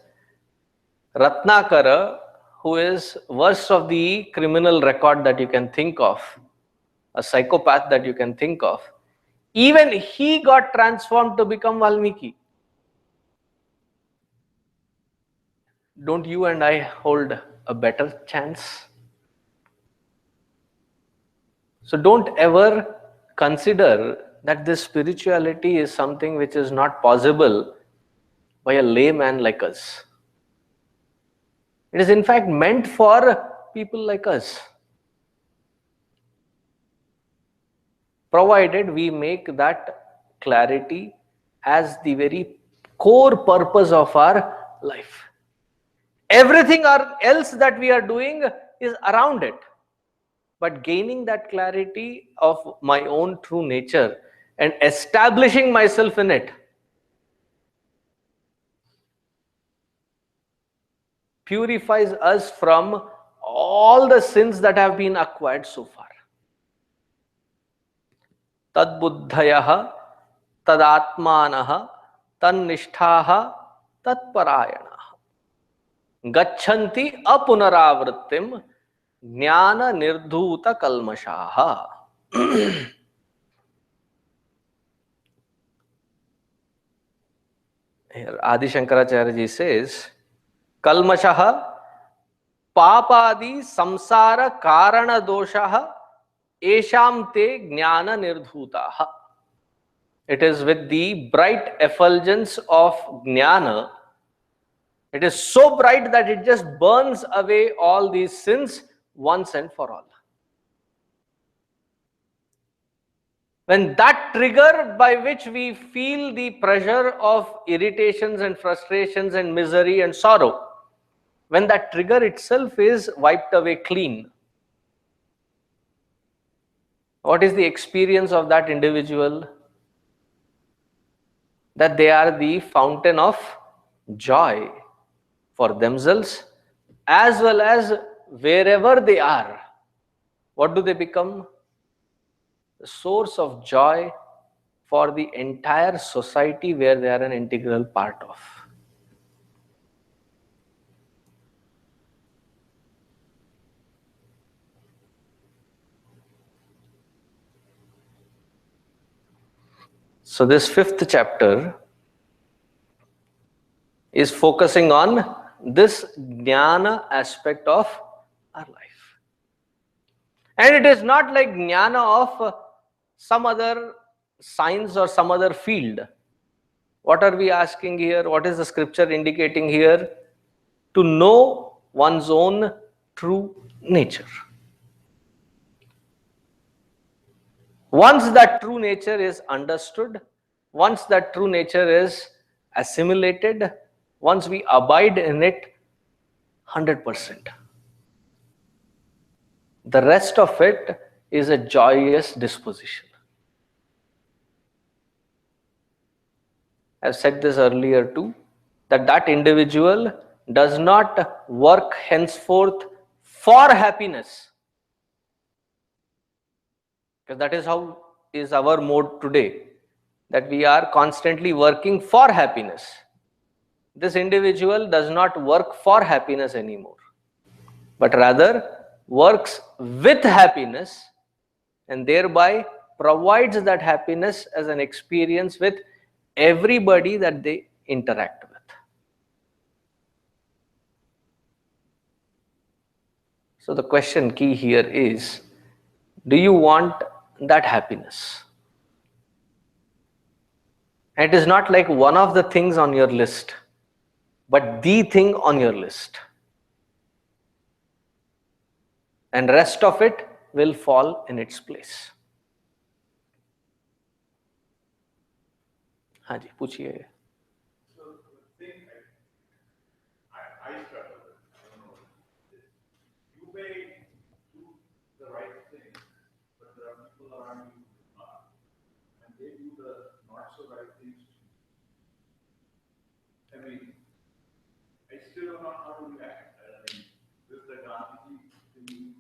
Ratnakara, who is worst of the criminal record that you can think of, a psychopath that you can think of, even he got transformed to become Valmiki. Don't you and I hold a better chance? So don't ever consider that this spirituality is something which is not possible by a layman like us. It is in fact meant for people like us, provided we make that clarity as the very core purpose of our life. Everything else that we are doing is around it. But gaining that clarity of my own true nature and establishing myself in it purifies us from all the sins that have been acquired so far. Tad buddhayaha, tad atmanaha, tan nishthaha, tat parayanaha. Gachanti apunaravrittim jnana nirdhuta kalmashaha. Here Adi Shankaracharya ji says, Kalmashaha papadi samsara karana doshaha esham te jnana nirdhutaha. It is with the bright effulgence of jnana. It is so bright that it just burns away all these sins once and for all. When that trigger by which we feel the pressure of irritations and frustrations and misery and sorrow, when that trigger itself is wiped away clean, what is the experience of that individual? that they are the fountain of joy for themselves as well as wherever they are. What do they become? The source of joy for the entire society where they are an integral part of. So, this fifth chapter is focusing on this jnana aspect of our life. And it is not like jnana of some other science or some other field. What are we asking here? What is the scripture indicating here? To know one's own true nature. Once that true nature is understood, once that true nature is assimilated, once we abide in it 100%, the rest of it is a joyous disposition. I've said this earlier too, that individual does not work henceforth for happiness, because that is how is our mode today, that we are constantly working for happiness. This individual does not work for happiness anymore, but rather works with happiness and thereby provides that happiness as an experience with everybody that they interact with. So the question key here is, do you want that happiness? And it is not like one of the things on your list, but the thing on your list. And rest of it will fall in its place. हाँ जी पूछिए. So the thing I struggle with, I don't know, is you may do the right thing, but there are people around you who do not, and they do the not so right things. I mean, I still don't know how to react. I mean, with the Gandhiji, you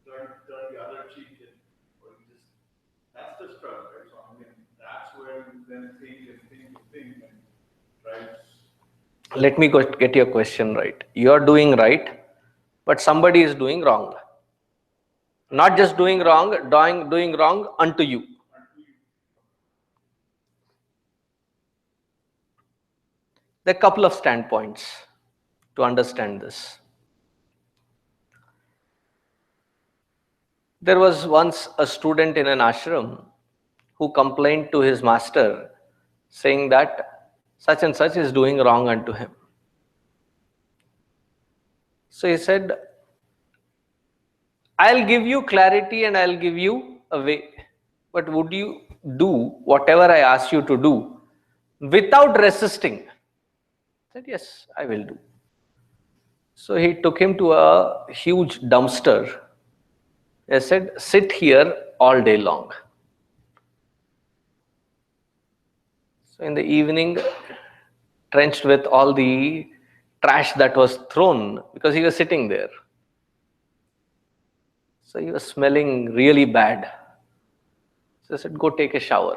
turn the other cheek, and or you just that's the struggle, right? So I mean, that's where you then think and try to. Let me get your question right. You are doing right, but somebody is doing wrong. Not just doing wrong, doing wrong unto you. There are a couple of standpoints to understand this. There was once a student in an ashram who complained to his master saying that such and such is doing wrong unto him. So he said, I'll give you clarity and I'll give you a way. But would you do whatever I ask you to do without resisting? I said, yes, I will do. So he took him to a huge dumpster. I said, sit here all day long. So in the evening, drenched with all the trash that was thrown, because he was sitting there. So he was smelling really bad. So I said, go take a shower.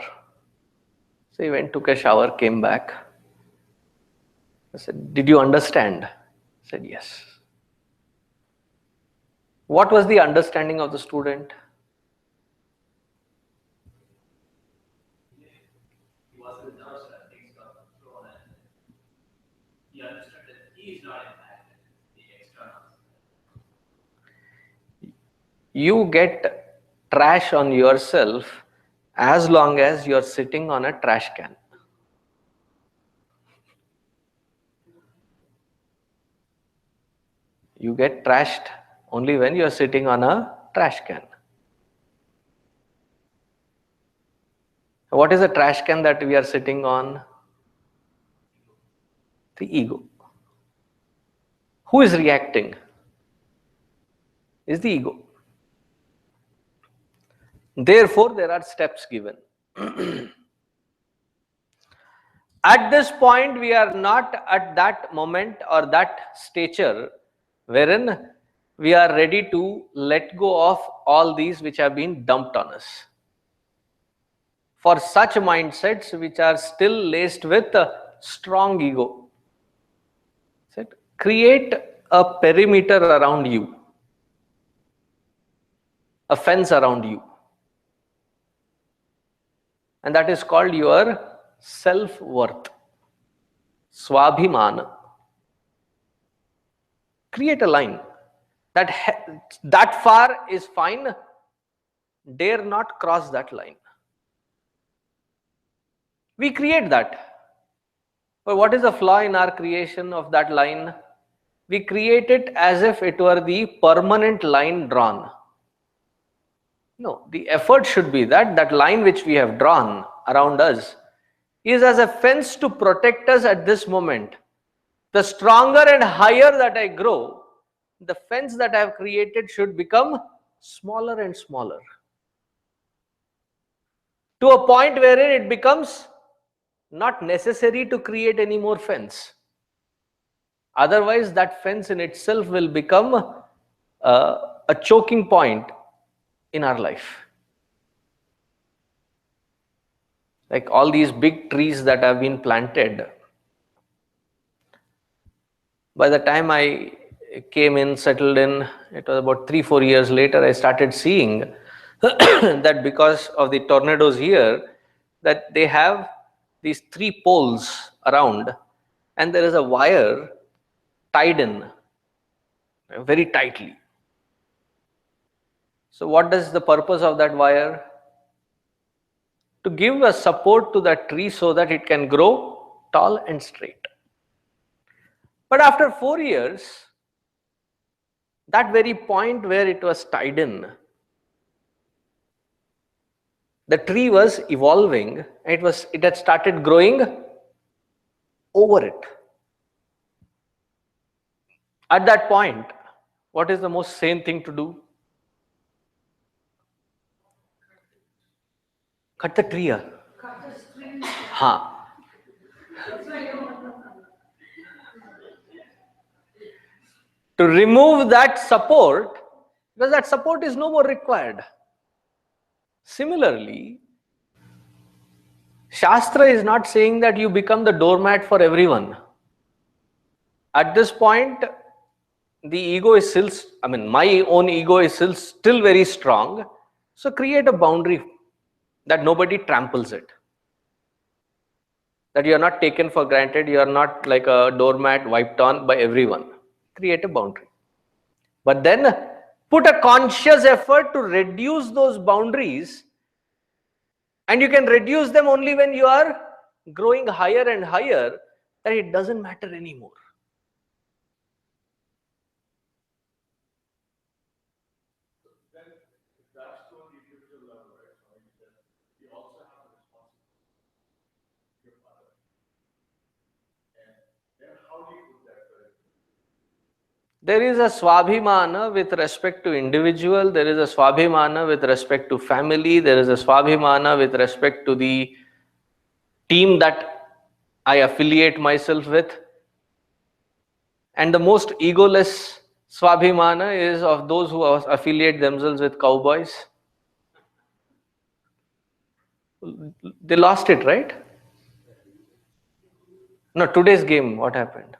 So he went, took a shower, came back. I said, did you understand? He said, yes. What was the understanding of the student? He was in the dumpster and things got thrown at him. He understood that he is not impacted, the externals. You get trash on yourself as long as you're sitting on a trash can. You get trashed only when you're sitting on a trash can. What is the trash can that we are sitting on? The ego. Who is reacting? Is the ego. Therefore, there are steps given. At this point, we are not at that moment or that stature wherein we are ready to let go of all these which have been dumped on us. For such mindsets which are still laced with a strong ego, create a perimeter around you, a fence around you, and that is called your self-worth, swabhimana. Create a line that far is fine, dare not cross that line. We create that. But what is the flaw in our creation of that line? We create it as if it were the permanent line drawn. No, the effort should be that that line which we have drawn around us is as a fence to protect us at this moment. The stronger and higher that I grow, the fence that I have created should become smaller and smaller, to a point wherein it becomes not necessary to create any more fence. Otherwise, that fence in itself will become a choking point in our life. Like all these big trees that have been planted, by the time I came in, settled in, it was about 3-4 years later, I started seeing that because of the tornadoes here, that they have these 3 poles around, and there is a wire tied in very tightly. So what is the purpose of that wire? To give a support to that tree so that it can grow tall and straight. But after 4 years, that very point where it was tied in, the tree was evolving. It had started growing over it. At that point, what is the most sane thing to do? Cut the tree. Ha. To remove that support, because that support is no more required. Similarly, Shastra is not saying that you become the doormat for everyone. At this point, the ego is still, my own ego is still very strong. So create a boundary that nobody tramples it. That you are not taken for granted, you are not like a doormat wiped on by everyone. Create a boundary. But then put a conscious effort to reduce those boundaries, and you can reduce them only when you are growing higher and higher, that it doesn't matter anymore. Then, if that's to an individual level, right? So then we also have a responsibility to give others. And then how do you put that right? There is a swabhimana with respect to individual, there is a swabhimana with respect to family, there is a swabhimana with respect to the team that I affiliate myself with. And the most egoless swabhimana is of those who affiliate themselves with cowboys. They lost it, right? No, today's game, what happened?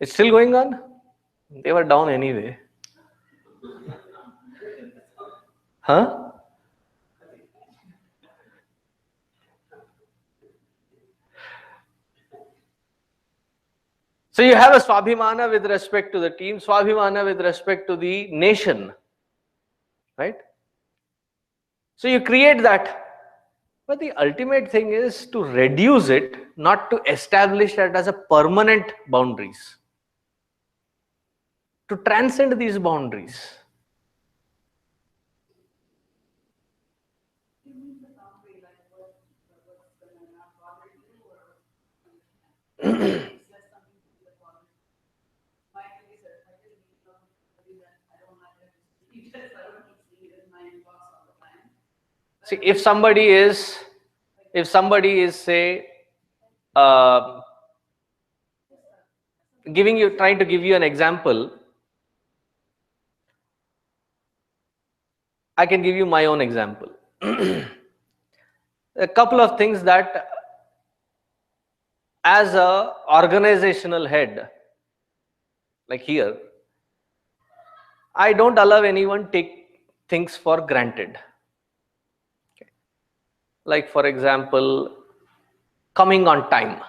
It's still going on? They were down anyway. Huh? So you have a swabhimana with respect to the team, swabhimana with respect to the nation, right? So you create that. But the ultimate thing is to reduce it, not to establish that as a permanent boundaries. To transcend these boundaries. See, if somebody is if somebody is, say, uh, trying to give you an example, I can give you my own example. A couple of things that, as a organizational head, like here, I don't allow anyone take things for granted. Okay. Like, for example, coming on time.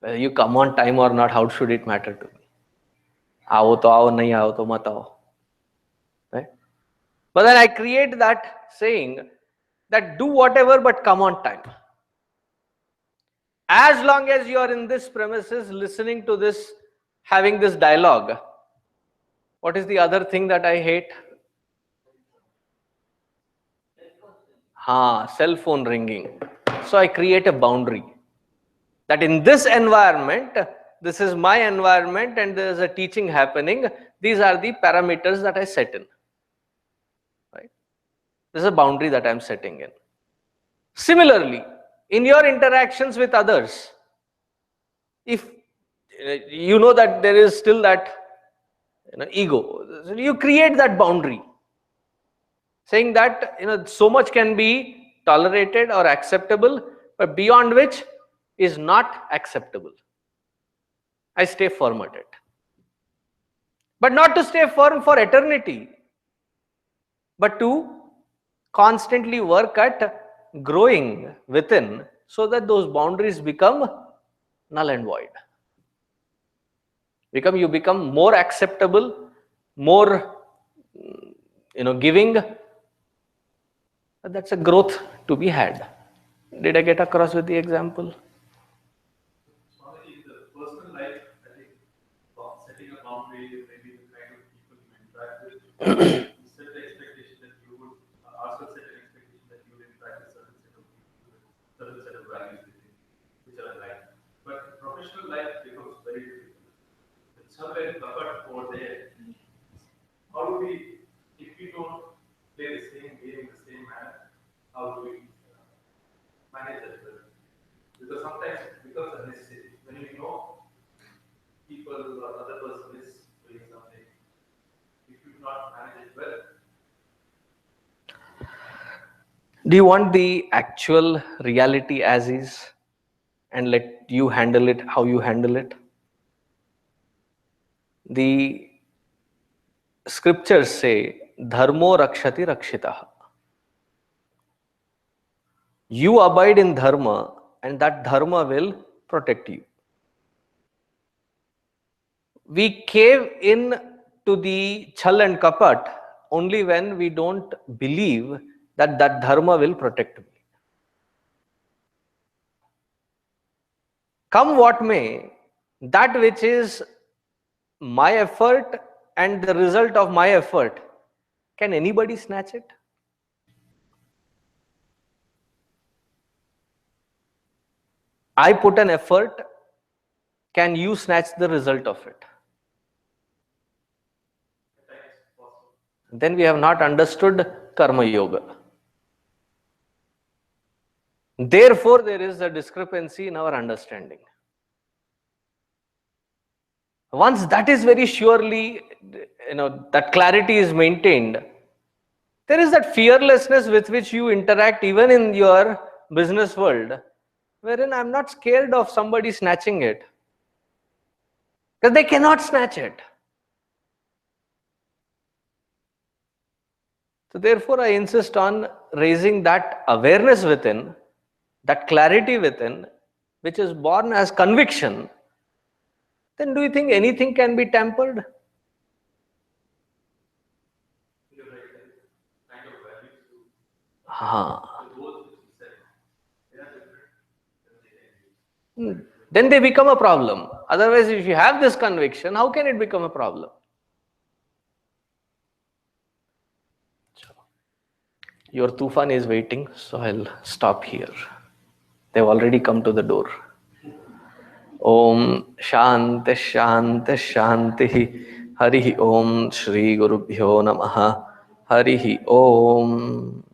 Whether you come on time or not, how should it matter to me? आओ तो आओ, नहीं आओ तो मत आओ. Right? But then I create that saying that do whatever but come on time. As long as you are in this premises listening to this, having this dialogue, what is the other thing that I hate? Cell phone ringing. So I create a boundary that in this environment, this is my environment and there is a teaching happening. These are the parameters that I set in. Right? This is a boundary that I am setting in. Similarly, in your interactions with others, if you know that there is still that ego, so you create that boundary, saying that so much can be tolerated or acceptable, but beyond which is not acceptable. I stay firm at it, but not to stay firm for eternity, but to constantly work at growing within, so that those boundaries become null and void. You become more acceptable, more giving. That's a growth to be had. Did I get across with the example? Swamiji, in the personal life, I think setting a boundary, maybe the kind of people you interact with, you set the expectation that you would also set an expectation that you would interact with certain set of people, certain set of values which are aligned. But professional life becomes very difficult. It's somewhere covered over there. How do we, if we don't play the same game in the same manner, how do we manage that well? Because sometimes it becomes a necessity. When you know people or other person is doing something, if you do not manage it well. Do you want the actual reality as is and let you handle it how you handle it? The scriptures say, Dharmo rakshati rakshitah. You abide in dharma and that dharma will protect you. We cave in to the chal and kapat only when we don't believe that that dharma will protect me. Come what may, that which is my effort and the result of my effort, can anybody snatch it? I put an effort, can you snatch the result of it? Then we have not understood karma yoga. Therefore, there is a discrepancy in our understanding. Once that is very surely, that clarity is maintained, there is that fearlessness with which you interact even in your business world, wherein I'm not scared of somebody snatching it. Because they cannot snatch it. So therefore, I insist on raising that awareness within, that clarity within, which is born as conviction. Then do you think anything can be tampered? You're right, kind of values to The goals which you set, they are different. Then they become a problem. Otherwise, if you have this conviction, how can it become a problem? Your tufan is waiting, so I'll stop here. They've already come to the door. Om Shanti Shanti Shanti Hari Om Shri Gurubhyo Namaha Hari Om.